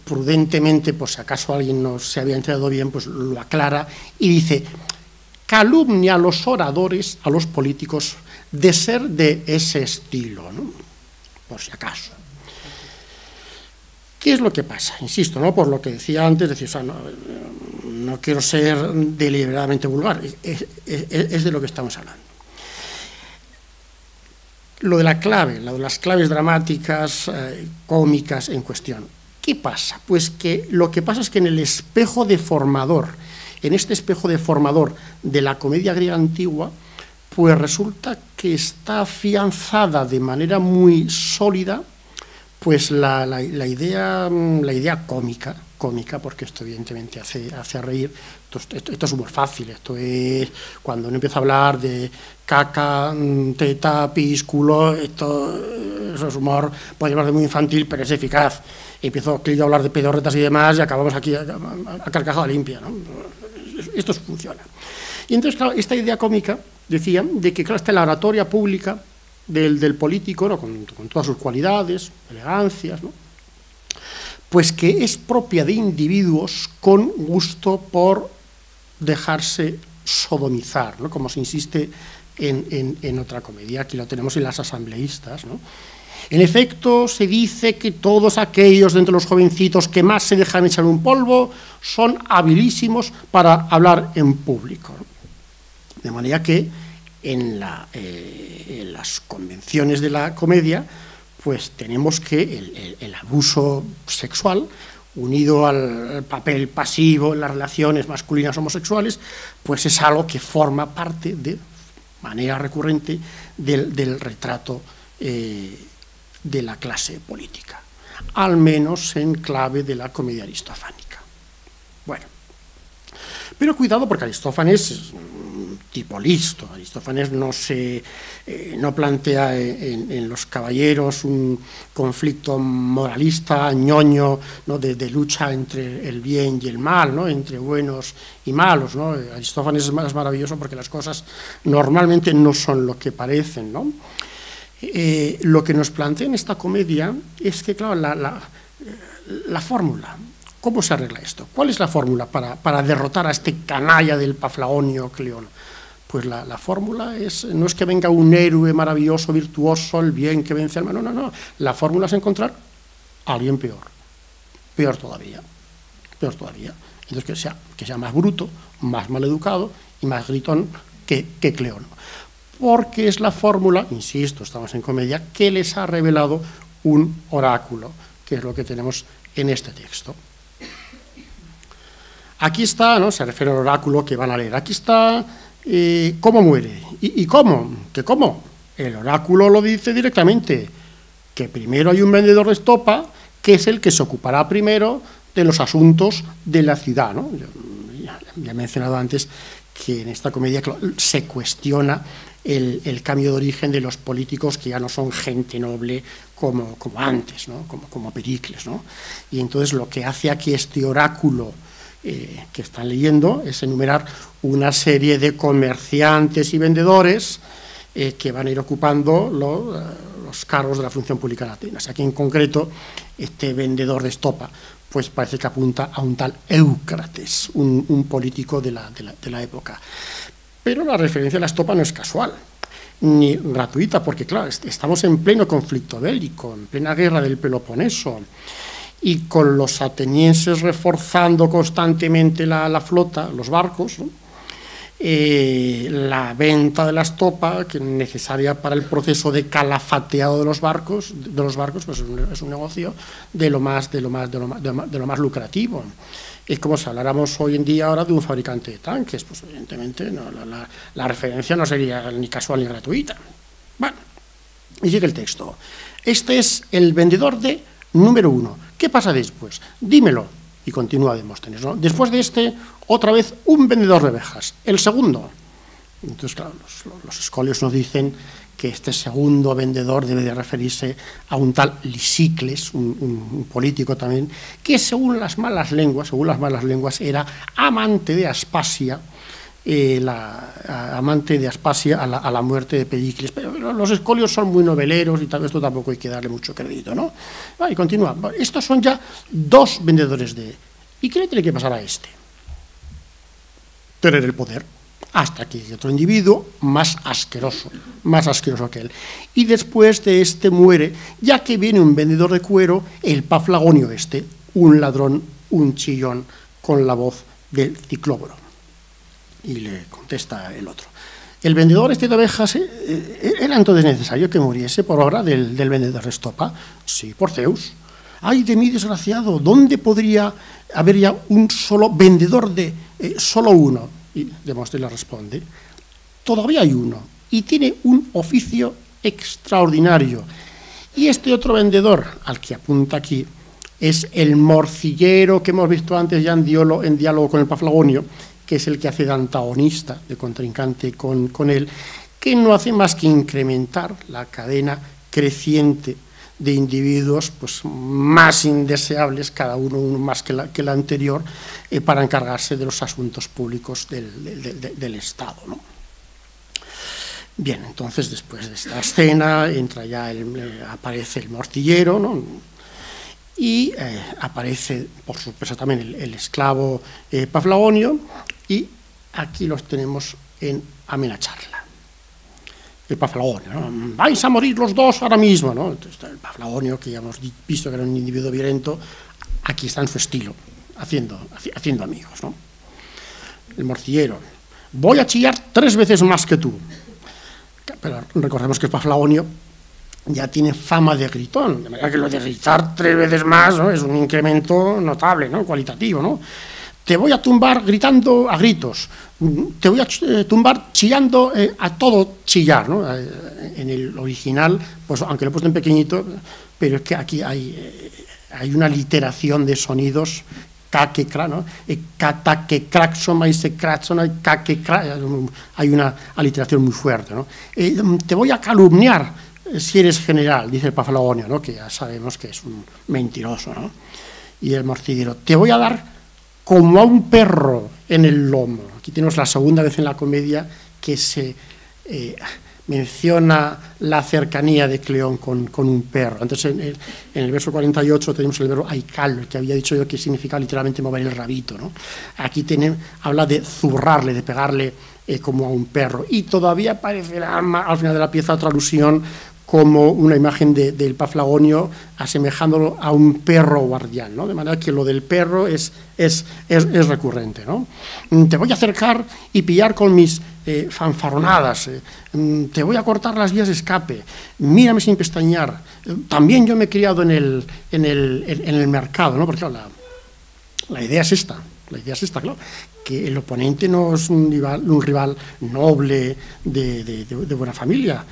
prudentemente, por si acaso alguien no se había enterado bien, pues lo aclara y dice: calumnia a los oradores, a los políticos, de ser de ese estilo, ¿no?, por si acaso. ¿Qué es lo que pasa? Insisto, ¿no?, por lo que decía antes, decir, o sea, no quiero ser deliberadamente vulgar, es de lo que estamos hablando. Lo de la clave, lo de las claves dramáticas, cómicas en cuestión. ¿Qué pasa? Pues que lo que pasa es que en el espejo deformador, en este espejo deformador de la comedia griega antigua, pues resulta que está afianzada de manera muy sólida pues la idea cómica, porque esto evidentemente hace reír. Esto es humor fácil, esto es cuando uno empieza a hablar de caca, teta, pis, culo, eso es humor, puede hablar de muy infantil, pero es eficaz. Empiezo a hablar de pedorretas y demás y acabamos aquí a carcajada limpia, ¿no? Esto funciona. Y entonces, claro, esta idea cómica, decía, de que, claro, está la oratoria pública del político, ¿no?, con todas sus cualidades, elegancias, ¿no?, pues que es propia de individuos con gusto por dejarse sodomizar, ¿no?, como se insiste en otra comedia. Aquí lo tenemos en Las asambleístas, ¿no? En efecto, se dice que todos aquellos de entre los jovencitos que más se dejan echar un polvo son habilísimos para hablar en público. De manera que en las convenciones de la comedia, pues tenemos que el abuso sexual, unido al papel pasivo en las relaciones masculinas homosexuales, pues es algo que forma parte de manera recurrente del retrato de la clase política, al menos en clave de la comedia aristofánica. Bueno, pero cuidado, porque Aristófanes es un tipo listo. Aristófanes no plantea en Los caballeros un conflicto moralista, ñoño, ¿no? de lucha entre el bien y el mal, ¿no? Entre buenos y malos, ¿no? Aristófanes es maravilloso porque las cosas normalmente no son lo que parecen, ¿no? Lo que nos plantea en esta comedia es que, claro, la fórmula, ¿cómo se arregla esto? ¿Cuál es la fórmula para derrotar a este canalla del Paflagonio Cleón? Pues la fórmula no es que venga un héroe maravilloso, virtuoso, el bien que vence al mal, no. La fórmula es encontrar a alguien peor todavía. Entonces que sea más bruto, más maleducado y más gritón que Cleón. Porque es la fórmula, insisto, estamos en comedia, que les ha revelado un oráculo, que es lo que tenemos en este texto. Aquí está, ¿no? Se refiere al oráculo que van a leer. Aquí está cómo muere. ¿Y cómo? ¿Qué cómo? El oráculo lo dice directamente, que primero hay un vendedor de estopa, que es el que se ocupará primero de los asuntos de la ciudad, ¿no? Ya he mencionado antes que en esta comedia se cuestiona el cambio de origen de los políticos, que ya no son gente noble como antes, ¿no? como Pericles, ¿no? Y entonces lo que hace aquí este oráculo que están leyendo es enumerar una serie de comerciantes y vendedores que van a ir ocupando los cargos de la función pública en Atenas. Aquí en concreto, este vendedor de estopa pues parece que apunta a un tal Éucrates, un político de la época. Pero la referencia a la estopa no es casual, ni gratuita, porque claro, estamos en pleno conflicto bélico, en plena guerra del Peloponeso, y con los atenienses reforzando constantemente la flota, los barcos, ¿no? La venta de la estopa, que es necesaria para el proceso de calafateado de los barcos, pues es un negocio de lo más lucrativo. Es como si habláramos hoy en día ahora de un fabricante de tanques, pues evidentemente no, la referencia no sería ni casual ni gratuita. Bueno, y sigue el texto. Este es el vendedor de número 1. ¿Qué pasa después? Dímelo. Y continúa Demóstenes, ¿no? Después de este, otra vez un vendedor de ovejas. El segundo. Entonces, claro, los escolios nos dicen que este segundo vendedor debe de referirse a un tal Lisicles, un político también, que según las malas lenguas era amante de Aspasia, a la muerte de Pericles. Pero los escolios son muy noveleros y tal vez esto tampoco hay que darle mucho crédito, ¿no? Y continúa. Estos son ya 2 vendedores de... ¿Y qué le tiene que pasar a este? Tener el poder, hasta que hay otro individuo más asqueroso que él. Y después de este muere, ya que viene un vendedor de cuero, el Paflagonio un ladrón, un chillón, con la voz del Ciclóboro. Y le contesta el otro. El vendedor de ovejas, ¿era entonces necesario que muriese por obra del vendedor de estopa? Sí, por Zeus. ¡Ay de mí, desgraciado! ¿Dónde podría haber ya un solo vendedor de solo uno? Y Demóstenes le responde, todavía hay uno, y tiene un oficio extraordinario. Y este otro vendedor, al que apunta aquí, es el morcillero que hemos visto antes ya en diálogo con el Paflagonio, que es el que hace de antagonista, de contrincante con él, que no hace más que incrementar la cadena creciente de individuos pues, más indeseables, cada uno más que la anterior, para encargarse de los asuntos públicos del Estado, ¿no? Bien, entonces después de esta escena aparece el morcillero, ¿no? Y aparece, por sorpresa, también el esclavo Paflagonio, y aquí los tenemos en amena charla. el Paflagonio, ¿no? Vais a morir los dos ahora mismo, ¿no? Entonces, el Paflagonio, que ya hemos visto que era un individuo violento, aquí está en su estilo, haciendo amigos, ¿no? El morcillero, voy a chillar 3 veces más que tú. Pero recordemos que el Paflagonio ya tiene fama de gritón, de manera que lo de gritar 3 veces más, ¿no?, es un incremento notable, ¿no?, cualitativo, ¿no? Te voy a tumbar gritando a gritos, te voy a tumbar chillando a todo chillar, ¿no? En el original, pues aunque lo he puesto en pequeñito, pero es que aquí hay una literación de sonidos, caque-cra, ¿no? Cataque-craxoma y se-craxona, hay una aliteración muy fuerte, ¿no? Te voy a calumniar si eres general, dice el Paflagonio, ¿no?, que ya sabemos que es un mentiroso, ¿no? Y el morcillero, te voy a dar como a un perro en el lomo. Aquí tenemos la segunda vez en la comedia que se menciona la cercanía de Cleón con un perro. Antes en el verso 48 tenemos el verbo aical, el que había dicho yo que significa literalmente mover el rabito, ¿no? Aquí habla de zurrarle, de pegarle como a un perro. Y todavía aparecerá al final de la pieza otra alusión como una imagen del Paflagonio asemejándolo a un perro guardián, ¿no? De manera que lo del perro es recurrente, ¿no? Te voy a acercar y pillar con mis fanfarronadas, te voy a cortar las vías de escape, mírame sin pestañear. También yo me he criado en el mercado, ¿no? Porque claro, la idea es esta. La idea es esta, claro, que el oponente no es un rival noble de buena familia,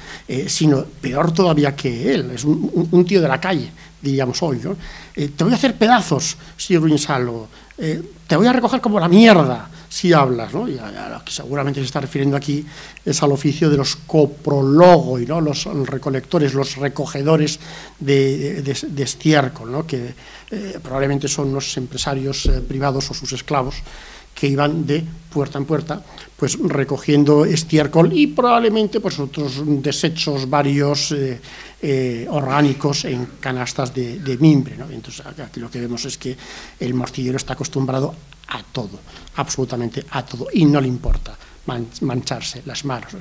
sino peor todavía que él, es un tío de la calle, diríamos hoy, ¿no? Te voy a hacer pedazos si ruinas algo, te voy a recoger como la mierda si hablas, ¿no? Y a lo que seguramente se está refiriendo aquí es al oficio de los coprologoi, ¿no?, los recolectores, los recogedores de estiércol, ¿no?, que probablemente son unos empresarios privados o sus esclavos que iban de puerta en puerta, pues recogiendo estiércol y probablemente pues otros desechos varios orgánicos en canastas de mimbre, ¿no? Entonces aquí lo que vemos es que el morcillero está acostumbrado a todo, absolutamente a todo, y no le importa mancharse las manos,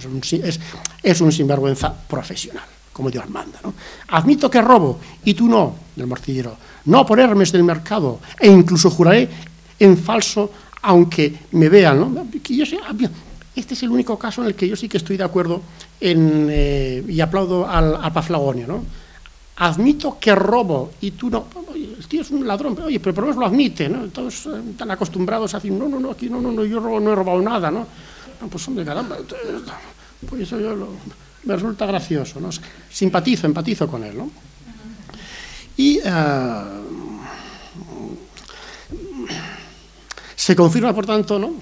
es un sinvergüenza profesional, como Dios manda, ¿no? Admito que robo, y tú no, del morcillero, no por Hermes del mercado, e incluso juraré en falso, aunque me vean, ¿no? Este es el único caso en el que yo sí que estoy de acuerdo y aplaudo al Paflagonio, ¿no? Admito que robo y tú no. Oye, el tío es un ladrón, pero, oye, pero por lo menos lo admite, ¿no? Todos están acostumbrados a decir, no, aquí no, yo no he robado nada, ¿no? No, pues hombre, caramba, pues eso me resulta gracioso, ¿no? Empatizo con él, ¿no? Y se confirma, por tanto, ¿no?,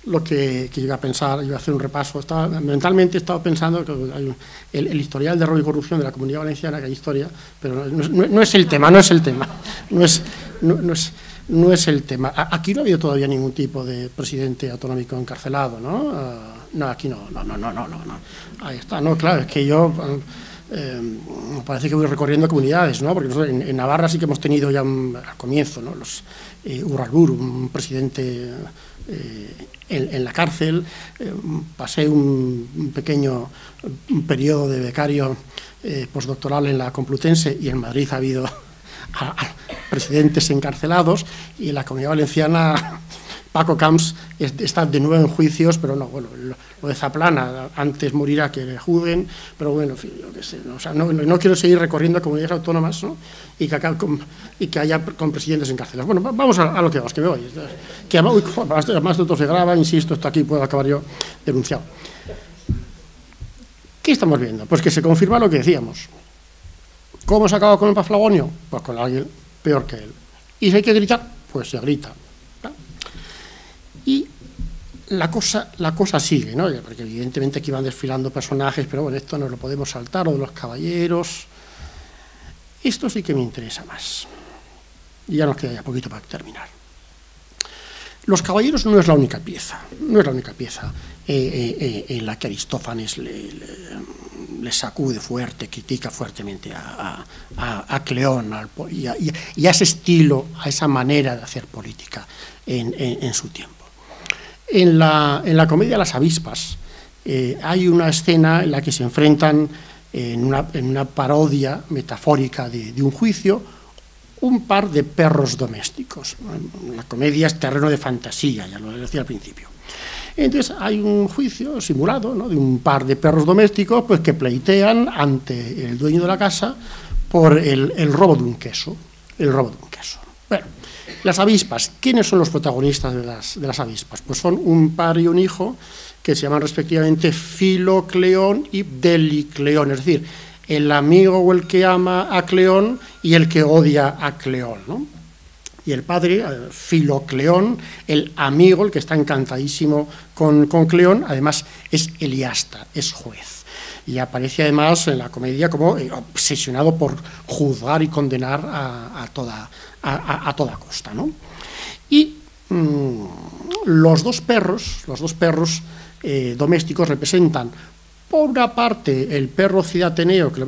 lo que iba a pensar, iba a hacer un repaso. Mentalmente he estado pensando que hay el historial de robo y corrupción de la Comunidad Valenciana, que hay historia, pero no es el tema, no es el tema. Aquí no ha habido todavía ningún tipo de presidente autonómico encarcelado, ¿no? No, aquí no. Ahí está, no, claro, es que yo parece que voy recorriendo comunidades, ¿no? Porque nosotros en Navarra sí que hemos tenido ya al comienzo, ¿no?, los Urrarburu, un presidente en la cárcel. Pasé un pequeño periodo de becario postdoctoral en la Complutense, y en Madrid ha habido presidentes encarcelados, y en la Comunidad Valenciana Paco Camps está de nuevo en juicios, pero no, bueno, lo de Zaplana, antes morirá que le juzguen, pero bueno, en fin, yo qué sé, ¿no? O sea, no quiero seguir recorriendo comunidades autónomas, ¿no?, y que haya con presidentes encarcelados. Bueno, vamos a lo que vamos, que me voy. Que además de todo se graba, insisto, esto aquí puedo acabar yo denunciado. ¿Qué estamos viendo? Pues que se confirma lo que decíamos. ¿Cómo se acaba con el Paflagonio? Pues con alguien peor que él. ¿Y si hay que gritar? Pues se grita. Y la cosa sigue, ¿no? Porque evidentemente aquí van desfilando personajes, pero bueno, esto no lo podemos saltar, o de los caballeros. Esto sí que me interesa más. Y ya nos queda ya poquito para terminar. Los caballeros no es la única pieza, en la que Aristófanes le sacude fuerte, critica fuertemente a Cleón y a ese estilo, a esa manera de hacer política en su tiempo. En la comedia Las avispas hay una escena en la que se enfrentan en una parodia metafórica de un juicio un par de perros domésticos. La comedia es terreno de fantasía, ya lo decía al principio. Entonces hay un juicio simulado, ¿no?, de un par de perros domésticos pues, que pleitean ante el dueño de la casa por el robo de un queso. El robo de un queso. Bueno, las avispas. ¿Quiénes son los protagonistas de las avispas? Pues son un padre y un hijo que se llaman respectivamente Filocleón y Delicleón, es decir, el amigo o el que ama a Cleón y el que odia a Cleón, ¿no? Y el padre, Filocleón, el amigo, el que está encantadísimo con Cleón, además es Eliasta, es juez. Y aparece además en la comedia como obsesionado por juzgar y condenar a toda costa, ¿no? Y los dos perros domésticos representan, por una parte, el perro Cidateneo, que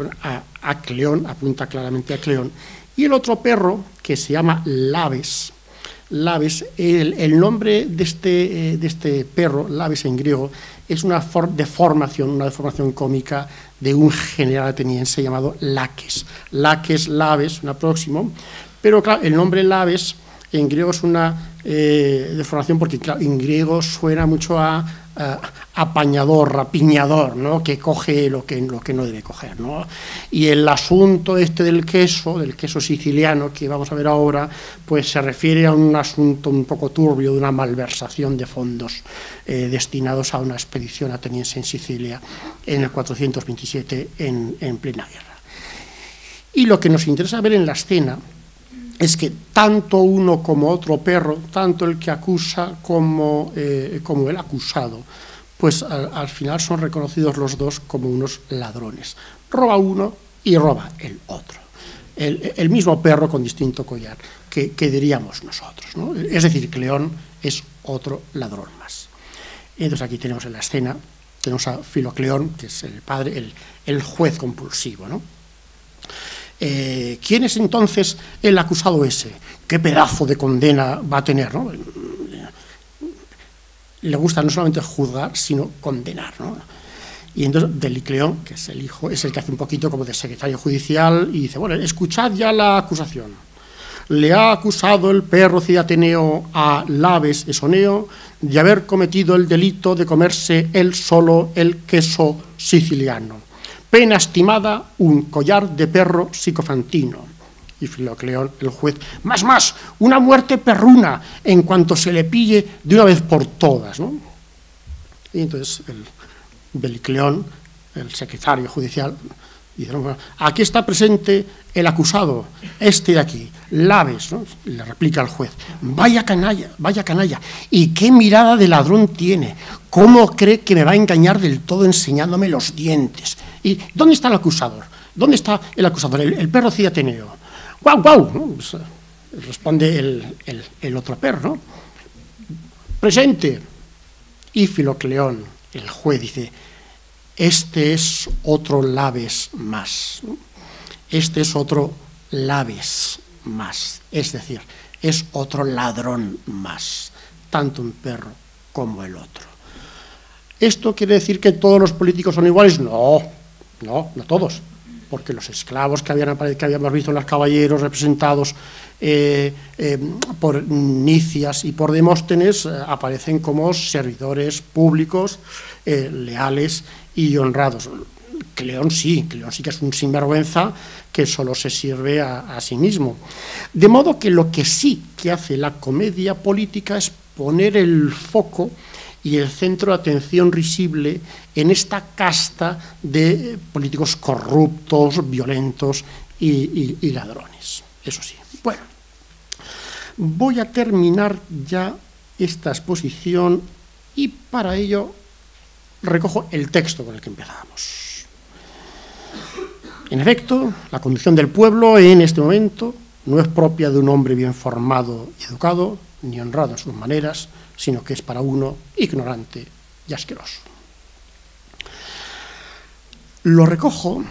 a Cleón, apunta claramente a Cleón, y el otro perro, que se llama Labes. Labes, el nombre de este perro, Labes en griego, es una deformación cómica de un general ateniense llamado Laques. Laques, Labes, un próximo, pero claro, el nombre Labes en griego es una deformación porque claro, en griego suena mucho a apañador, rapiñador, ¿no?, que coge lo que no debe coger, ¿no? Y el asunto del queso siciliano que vamos a ver ahora, pues se refiere a un asunto un poco turbio de una malversación de fondos destinados a una expedición ateniense en Sicilia en el 427 en plena guerra. Y lo que nos interesa ver en la escena es que tanto uno como otro perro, tanto el que acusa como el acusado, pues al final son reconocidos los dos como unos ladrones. Roba uno y roba el otro. El mismo perro con distinto collar, que diríamos nosotros, ¿no? Es decir, Cleón es otro ladrón más. Entonces aquí tenemos en la escena, tenemos a Filocleón, que es el padre, el juez compulsivo, ¿no? ¿Quién es entonces el acusado ese? ¿Qué pedazo de condena va a tener, ¿no? Le gusta no solamente juzgar, sino condenar, ¿no? Y entonces Delicleón, que es el hijo, es el que hace un poquito como de secretario judicial y dice, bueno, escuchad ya la acusación. Le ha acusado el perro Cidateneo a Labes Esoneo de haber cometido el delito de comerse él solo el queso siciliano. Pena estimada, un collar de perro psicofantino. Y Filocleón, el juez, más, una muerte perruna en cuanto se le pille de una vez por todas, ¿no? Y entonces el Delicleón, el secretario judicial, dice, bueno, aquí está presente el acusado, este de aquí, Labes, ¿no? Le replica al juez, vaya canalla, y qué mirada de ladrón tiene, cómo cree que me va a engañar del todo enseñándome los dientes. ¿Y dónde está el acusador? ¿Dónde está el acusador? El perro Cidateneo. ¡Guau! ¿No? Pues, responde el otro perro, ¿no? Presente. Y Filocleón, el juez, dice, este es otro Labes más, ¿no? Este es otro Labes más, es decir, es otro ladrón más, tanto un perro como el otro. ¿Esto quiere decir que todos los políticos son iguales? No todos, porque los esclavos que habíamos visto en los caballeros representados por Nicias y por Demóstenes aparecen como servidores públicos, leales y honrados. Cleón sí que es un sinvergüenza que solo se sirve a sí mismo. De modo que lo que sí que hace la comedia política es poner el foco y el centro de atención risible en esta casta de políticos corruptos, violentos y ladrones. Eso sí. Bueno, voy a terminar ya esta exposición y para ello recojo el texto con el que empezábamos. En efecto, la condición del pueblo en este momento no es propia de un hombre bien formado y educado, ni honrado en sus maneras, sino que es para uno ignorante y asqueroso. Lo recojo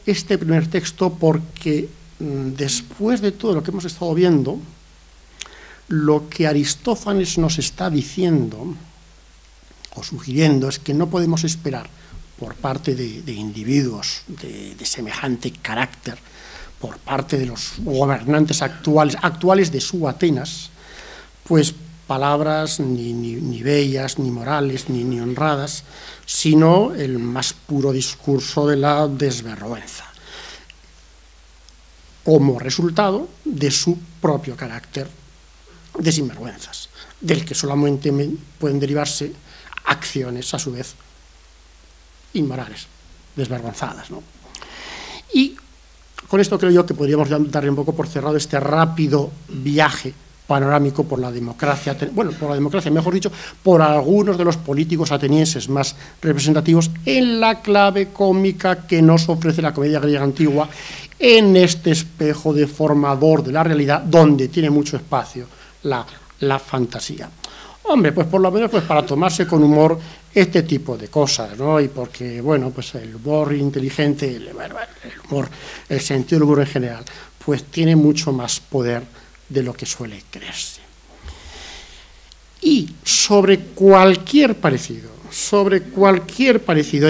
este primer texto porque después de todo lo que hemos estado viendo, lo que Aristófanes nos está diciendo o sugiriendo es que no podemos esperar por parte de individuos de semejante carácter, por parte de los gobernantes actuales de su Atenas, pues palabras ni bellas, ni morales, ni honradas, sino el más puro discurso de la desvergüenza, como resultado de su propio carácter de sinvergüenzas, del que solamente pueden derivarse acciones, a su vez, inmorales, desvergonzadas, ¿no? Y con esto creo yo que podríamos darle un poco por cerrado este rápido viaje panorámico por la democracia, mejor dicho, por algunos de los políticos atenienses más representativos en la clave cómica que nos ofrece la comedia griega antigua, en este espejo deformador de la realidad, donde tiene mucho espacio la fantasía. Hombre, pues por lo menos pues para tomarse con humor este tipo de cosas, ¿no? Y porque, bueno, pues el humor inteligente, el sentido del humor en general, pues tiene mucho más poder de lo que suele creerse. Y sobre cualquier parecido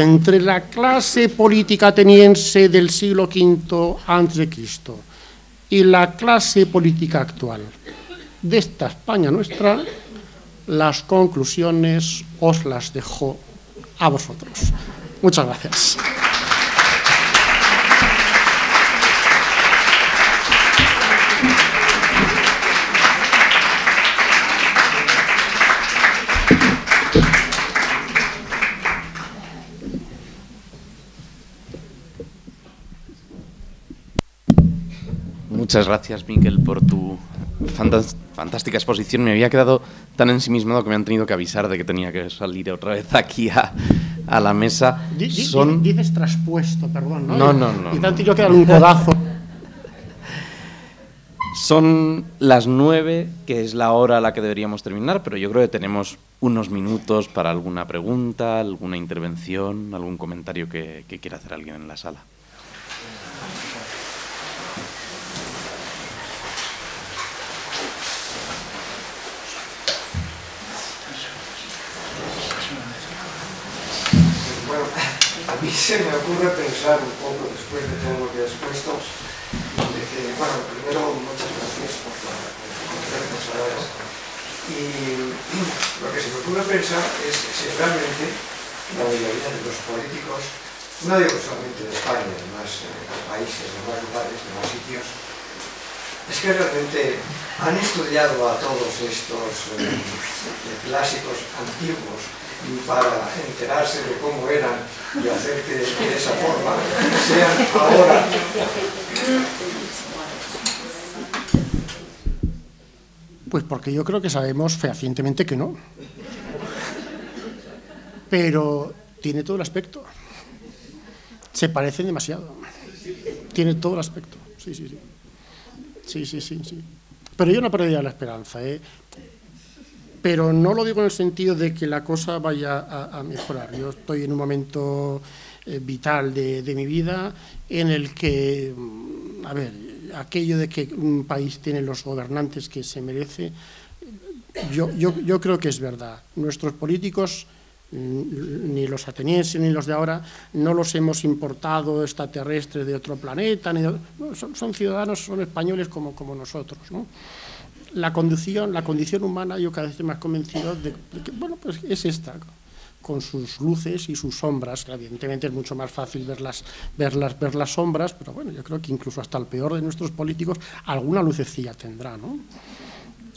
entre la clase política ateniense del siglo V a.C. y la clase política actual de esta España nuestra, las conclusiones os las dejo a vosotros. Muchas gracias. Muchas gracias, Miquel, por tu fantástica exposición. Me había quedado tan ensimismado que me han tenido que avisar de que tenía que salir otra vez aquí a la mesa. Dices traspuesto, perdón, ¿no? No. Y te han tenido que dar un codazo. Son las 9, que es la hora a la que deberíamos terminar, pero yo creo que tenemos unos minutos para alguna pregunta, alguna intervención, algún comentario que quiera hacer alguien en la sala. A mí se me ocurre pensar un poco, después de todo lo que has puesto, de que, bueno, primero, muchas gracias por la conferencia. Y lo que se me ocurre pensar es si realmente la mayoría de los políticos, no digo solamente de España, de más países, de más lugares, de más sitios, es que realmente han estudiado a todos estos clásicos antiguos para enterarse de cómo eran y hacer que de esa forma sean ahora. Pues porque yo creo que sabemos fehacientemente que no. Pero tiene todo el aspecto. Se parecen demasiado. Tiene todo el aspecto. Sí. Pero yo no perdería la esperanza, ¿eh? Pero no lo digo en el sentido de que la cosa vaya a mejorar. Yo estoy en un momento vital de mi vida en el que, aquello de que un país tiene los gobernantes que se merece, yo creo que es verdad. Nuestros políticos, ni los atenienses ni los de ahora, no los hemos importado extraterrestres de otro planeta, son ciudadanos, son españoles como nosotros, ¿no? La condición humana, yo cada vez estoy más convencido de que, bueno, pues es esta, con sus luces y sus sombras, que evidentemente es mucho más fácil ver las sombras, pero bueno, yo creo que incluso hasta el peor de nuestros políticos alguna lucecilla tendrá, ¿no?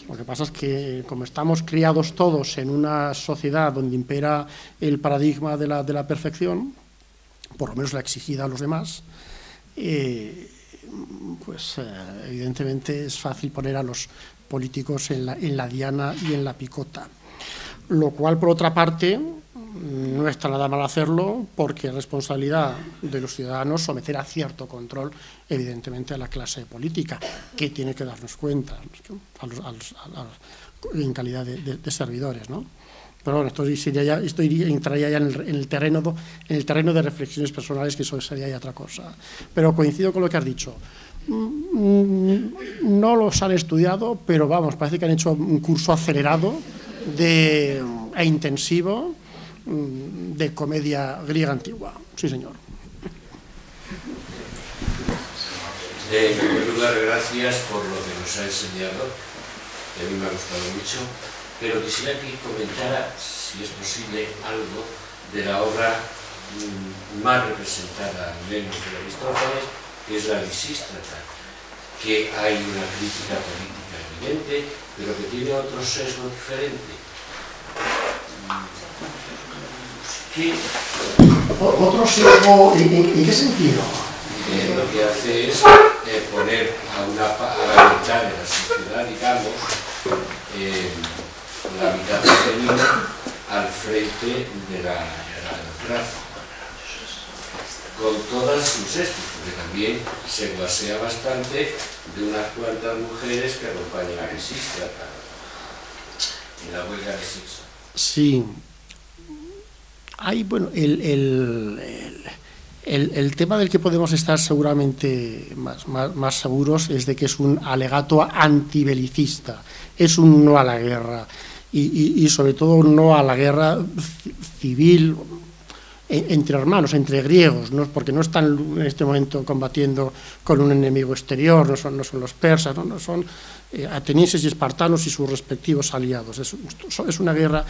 Lo que pasa es que, como estamos criados todos en una sociedad donde impera el paradigma de la perfección, por lo menos la exigida a los demás, evidentemente es fácil poner a los políticos en la diana y en la picota, lo cual, por otra parte, no está nada mal hacerlo, porque es responsabilidad de los ciudadanos someter a cierto control, evidentemente, a la clase política, que tiene que darnos cuenta en calidad de servidores, ¿no? Pero bueno, entraría ya en el terreno de reflexiones personales, que eso sería ya otra cosa. Pero coincido con lo que has dicho. No los han estudiado, pero vamos, parece que han hecho un curso acelerado e intensivo de comedia griega antigua. Sí, señor. En primer lugar, gracias por lo que nos ha enseñado, que a mí me ha gustado mucho, pero quisiera que comentara, si es posible, algo de la obra más representada al menos de Aristófanes, que es la Lisístrata, que hay una crítica política evidente, pero que tiene otro sesgo diferente. ¿Qué? ¿Otro sesgo en qué sentido? Lo que hace es poner a la mitad de la sociedad, digamos, la mitad femenina al frente de la democracia, con todas sus estos, porque también se basea bastante de unas cuantas mujeres que acompañan a Lisístrata en la huelga de sexo. Sí. Hay, bueno, el tema del que podemos estar seguramente más seguros es de que es un alegato antibelicista, es un no a la guerra y sobre todo un no a la guerra civil entre hermanos, entre griegos, ¿no? Porque no están en este momento combatiendo con un enemigo exterior, no son los persas, no son atenienses y espartanos y sus respectivos aliados. Es una guerra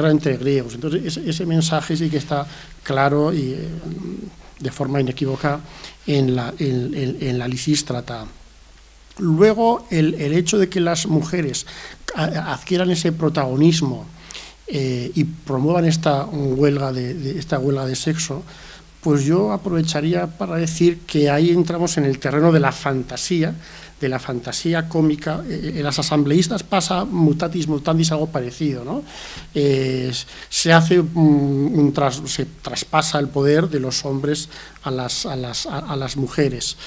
entre griegos. Entonces ese mensaje sí que está claro y de forma inequívoca en la Lisístrata. Luego el hecho de que las mujeres adquieran ese protagonismo y promuevan esta huelga de sexo, pues yo aprovecharía para decir que ahí entramos en el terreno de la fantasía cómica. En las asambleístas pasa mutatis mutandis algo parecido, ¿no? Se traspasa el poder de los hombres a las mujeres.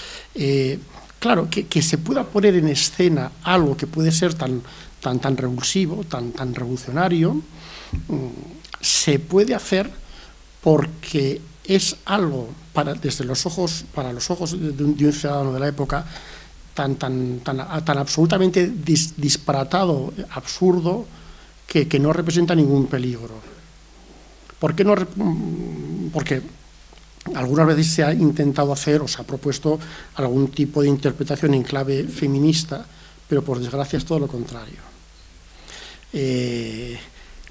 Claro, que se pueda poner en escena algo que puede ser tan revulsivo, tan revolucionario, se puede hacer porque es algo para los ojos de un ciudadano de la época tan absolutamente disparatado, absurdo, que no representa ningún peligro. ¿Por qué no? Porque algunas veces se ha intentado hacer o se ha propuesto algún tipo de interpretación en clave feminista, pero por desgracia es todo lo contrario.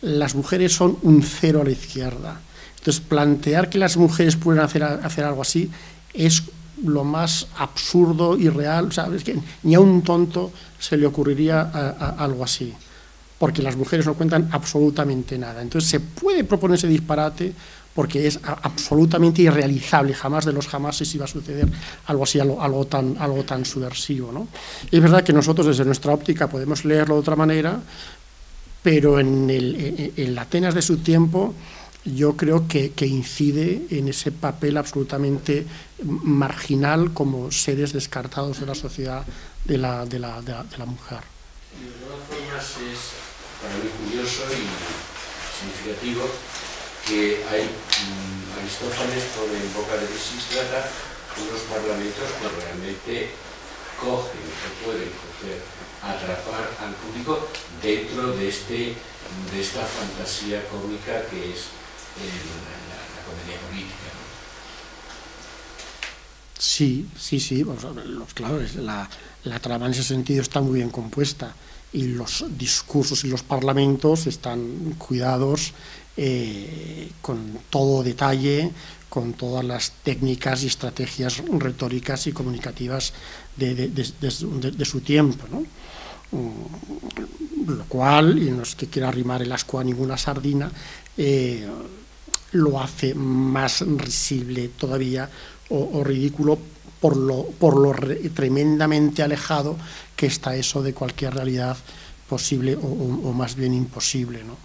Las mujeres son un cero a la izquierda. Entonces, plantear que las mujeres pueden hacer algo así es lo más absurdo y real. ¿Sabes? Que ni a un tonto se le ocurriría algo así, porque las mujeres no cuentan absolutamente nada. Entonces, se puede proponer ese disparate porque es absolutamente irrealizable. Jamás de los jamases iba a suceder algo así, algo tan subversivo, ¿no? Y es verdad que nosotros, desde nuestra óptica, podemos leerlo de otra manera, pero en la Atenas de su tiempo yo creo que incide en ese papel absolutamente marginal como seres descartados de la sociedad de la mujer. Y de todas formas es para mí curioso y significativo que Aristófanes pone en boca de Lisístrata unos parlamentos que realmente cogen, que pueden coger, atrapar al público dentro de esta fantasía cómica que es la comedia política, ¿no? Sí. Claro, la trama en ese sentido está muy bien compuesta y los discursos y los parlamentos están cuidados con todo detalle, con todas las técnicas y estrategias retóricas y comunicativas de su tiempo, ¿no? Lo cual, y no es que quiera arrimar el ascua a ninguna sardina, lo hace más risible todavía o ridículo por lo tremendamente alejado que está eso de cualquier realidad posible o más bien imposible, ¿no?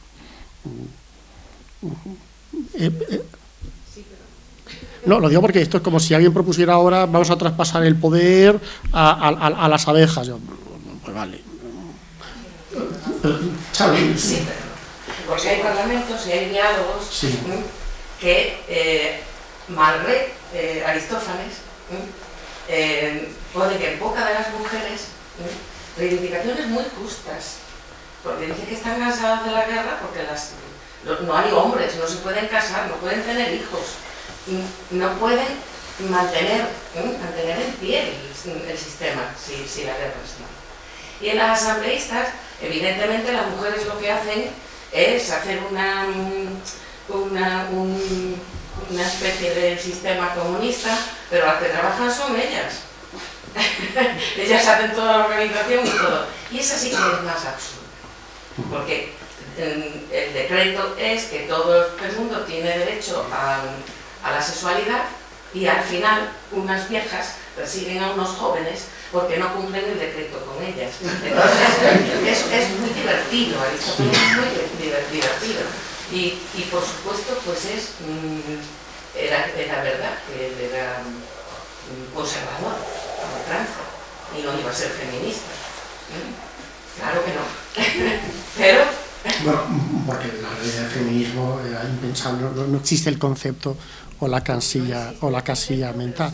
No, lo digo porque esto es como si alguien propusiera ahora vamos a traspasar el poder a las abejas. Yo, pues vale. Sí, porque hay parlamentos y hay diálogos, sí, que Malraux, Aristófanes, pone que en boca de las mujeres reivindicaciones muy justas, porque dice que están cansadas de la guerra porque no hay hombres, no se pueden casar, no pueden tener hijos, no pueden mantener en pie el sistema si la guerra está. Y en las asambleístas, evidentemente las mujeres lo que hacen es hacer una especie de sistema comunista, pero las que trabajan son ellas. Ellas hacen toda la organización y todo. Y esa sí que es más absurda, porque el decreto es que todo el mundo tiene derecho a la sexualidad, y al final unas viejas persiguen a unos jóvenes porque no cumplen el decreto con ellas. Entonces es muy divertido, Aristóteles es muy divertido. Y por supuesto pues era verdad que él era conservador, como Francia, y no iba a ser feminista. Claro que no. Pero... Bueno, porque la realidad del feminismo era impensable, no existe el concepto o la casilla mental.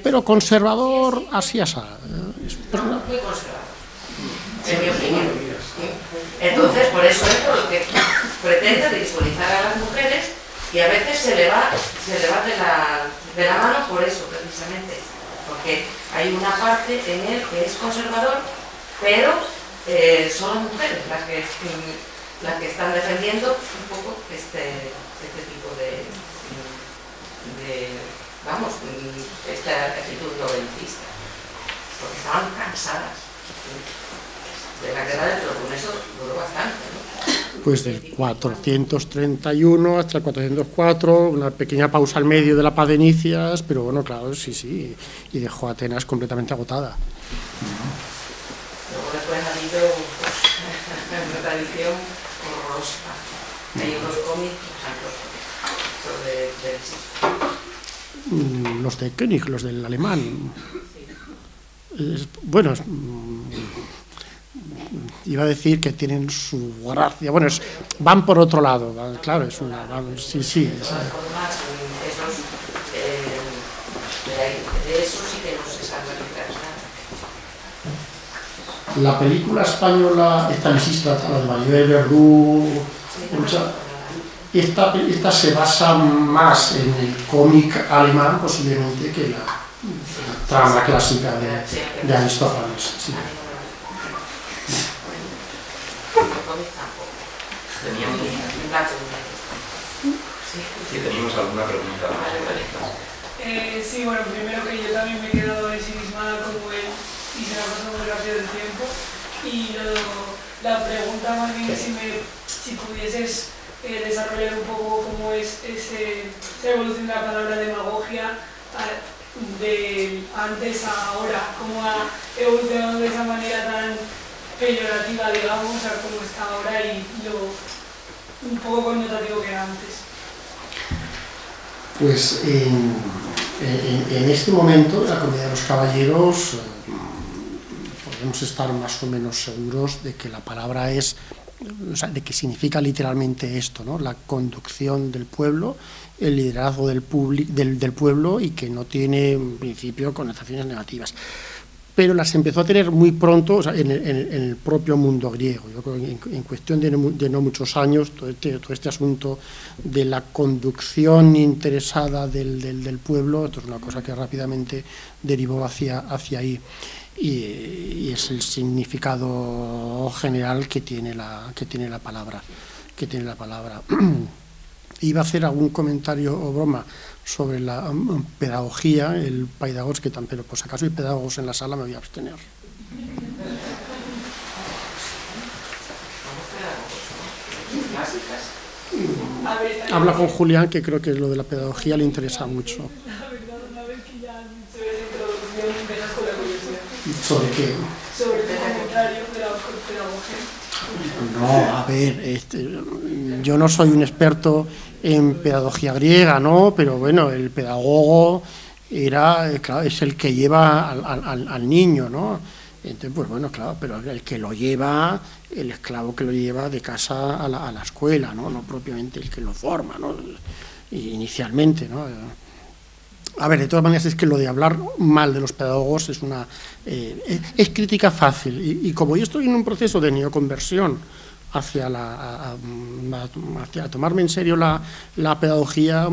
Pero conservador, así es. Muy conservador, en mi opinión. Entonces, por eso es por lo que pretende visualizar a las mujeres, y a veces se le va de la mano por eso, precisamente. Porque hay una parte en él que es conservador, pero son las mujeres las que están defendiendo un poco este tipo de esta actitud novelista, porque estaban cansadas de la guerra del Peloponeso. Duró bastante, ¿no? Pues del 431 hasta el 404, una pequeña pausa al medio de la paz de Nicias, pero bueno, claro, sí, y dejó a Atenas completamente agotada. Luego después ha habido una tradición horrorosa. Hay unos cómics, sobre los de König, los del alemán. Iba a decir que tienen su gracia. Bueno, van por otro lado, claro, es una... Sí. De eso sí que no se sabe nada. La película española, esta lisista, la de Maribel Verdú, esta se basa más en el cómic alemán, posiblemente, que la trama clásica de Aristófanes. Sí. Teníamos alguna pregunta. Sí, bueno, primero que yo también me he quedado ensimismada como él y se me ha pasado muy rápido el tiempo. Y la pregunta más bien es si pudieses desarrollar un poco cómo es esa evolución de la palabra demagogia de antes a ahora, cómo ha evolucionado de esa manera tan peyorativa, digamos, a cómo está ahora y lo un poco connotativo que era antes. Pues en este momento, en la Comedia de los Caballeros, podemos estar más o menos seguros de que la palabra es, o sea, de que significa literalmente esto, ¿no? La conducción del pueblo, el liderazgo del pueblo, y que no tiene en principio connotaciones negativas. Pero las empezó a tener muy pronto, o sea, en el propio mundo griego. Yo creo que en cuestión de no muchos años, todo este asunto de la conducción interesada del pueblo, esto es una cosa que rápidamente derivó hacia ahí. Y es el significado general que tiene la palabra. Iba a hacer algún comentario o broma sobre la pedagogía, el paidagogos, pero por si acaso hay pedagogos en la sala, me voy a abstener. Habla con Julián, que creo que lo de la pedagogía le interesa mucho. La verdad, una vez que ya se ve la introducción, empiezas con la curiosidad. ¿Sobre qué? Sobre el comentario de la pedagogía. No, a ver, yo no soy un experto en pedagogía griega, ¿no? Pero bueno, el pedagogo claro, es el que lleva al niño, ¿no? Entonces, pues bueno, claro, pero el que lo lleva, el esclavo que lo lleva de casa a la escuela, ¿no? No propiamente el que lo forma, ¿no? Inicialmente, ¿no? A ver, de todas maneras, es que lo de hablar mal de los pedagogos es crítica fácil, y como yo estoy en un proceso de neoconversión hacia tomarme en serio la pedagogía.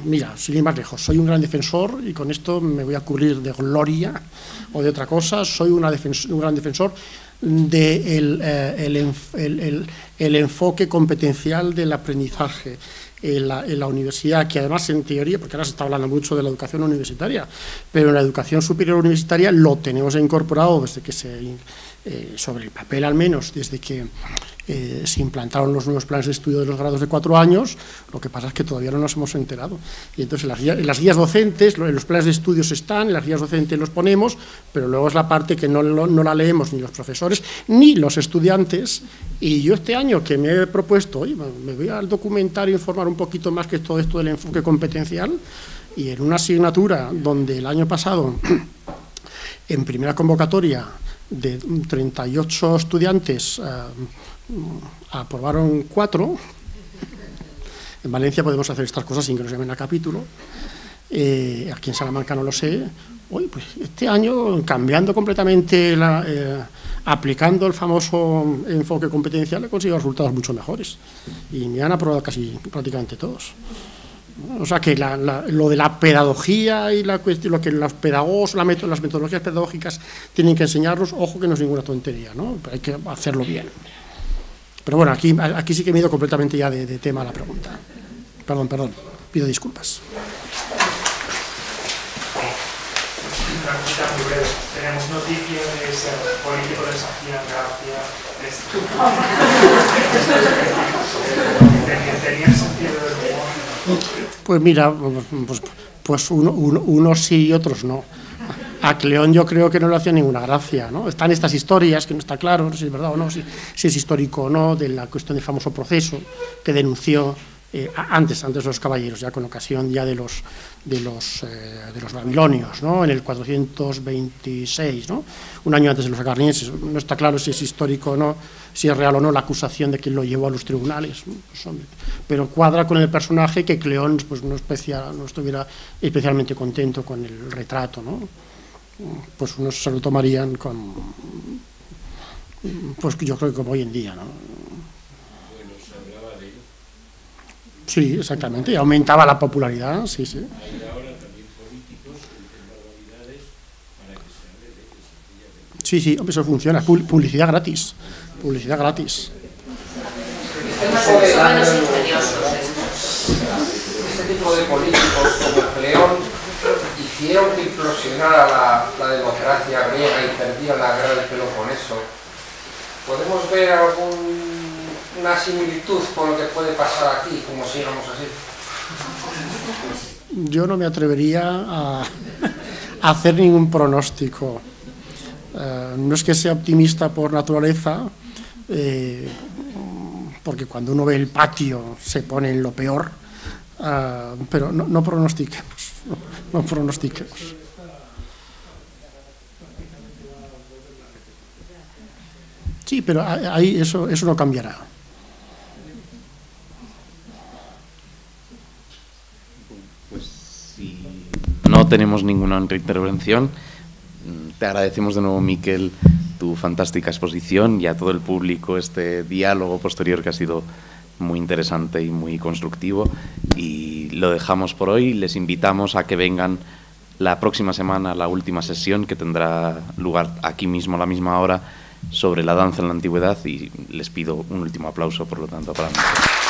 Mira, sin ir más lejos, soy un gran defensor, y con esto me voy a cubrir de gloria o de otra cosa, soy un gran defensor del el enfoque competencial del aprendizaje en la universidad, que además en teoría, porque ahora se está hablando mucho de la educación universitaria, pero en la educación superior universitaria lo tenemos incorporado desde que sobre el papel al menos, desde que se implantaron los nuevos planes de estudio de los grados de 4 años. Lo que pasa es que todavía no nos hemos enterado. Y entonces en las guías docentes, en los planes de estudios están, en las guías docentes los ponemos, pero luego es la parte que no la leemos ni los profesores ni los estudiantes. Y yo este año que me he propuesto, oye, me voy al documentar e informar un poquito más que todo esto del enfoque competencial, y en una asignatura donde el año pasado, en primera convocatoria, de 38 estudiantes aprobaron 4. En Valencia podemos hacer estas cosas sin que nos llamen a capítulo. Aquí en Salamanca no lo sé. Hoy, pues este año, cambiando completamente, aplicando el famoso enfoque competencial, he conseguido resultados mucho mejores. Y me han aprobado casi prácticamente todos. O sea que lo de la pedagogía y la cuestión, lo que los pedagogos, las metodologías pedagógicas tienen que enseñarnos, ojo que no es ninguna tontería, ¿no? Pero hay que hacerlo bien. Pero bueno, aquí sí que me he ido completamente ya de tema a la pregunta. Perdón, pido disculpas. Una cosita muy breve. Tenemos noticias de ser político desafía Gracia. ¿Tenía sentido del humor? Pues mira, pues unos sí y otros no. A Cleón yo creo que no le hacía ninguna gracia, ¿no? Están estas historias, que no está claro si es verdad o no, si es histórico o no, de la cuestión del famoso proceso que denunció antes de los caballeros, ya con ocasión ya de los babilonios, ¿no? En el 426, ¿no? Un año antes de los acarnienses. No está claro si es histórico o no, si es real o no la acusación de que lo llevó a los tribunales, ¿no? Pues, hombre, pero cuadra con el personaje, que Cleón pues no estuviera especialmente contento con el retrato, ¿no? Pues unos se lo tomarían con, pues yo creo que como hoy en día, ¿no? Sí, exactamente, y aumentaba la popularidad, sí. Hay ahora también políticos que dicen barbaridades para que se hable de ellos, sencillamente. Sí, hombre, eso funciona, publicidad gratis. Este tipo de políticos como Cleón hicieron que implosionara la democracia griega y perdiera la guerra del Peloponeso. ¿Podemos ver una similitud con lo que puede pasar aquí, como sigamos así? Yo no me atrevería a hacer ningún pronóstico. No es que sea optimista por naturaleza, porque cuando uno ve el patio se pone en lo peor, pero no pronostiquemos, no pronostiquemos. Sí, pero ahí eso no cambiará. Pues si no tenemos ninguna otra intervención, te agradecemos de nuevo, Miquel, tu fantástica exposición, y a todo el público este diálogo posterior que ha sido muy interesante y muy constructivo, y lo dejamos por hoy. Les invitamos a que vengan la próxima semana a la última sesión, que tendrá lugar aquí mismo a la misma hora, sobre la danza en la antigüedad, y les pido un último aplauso, por lo tanto, para nosotros.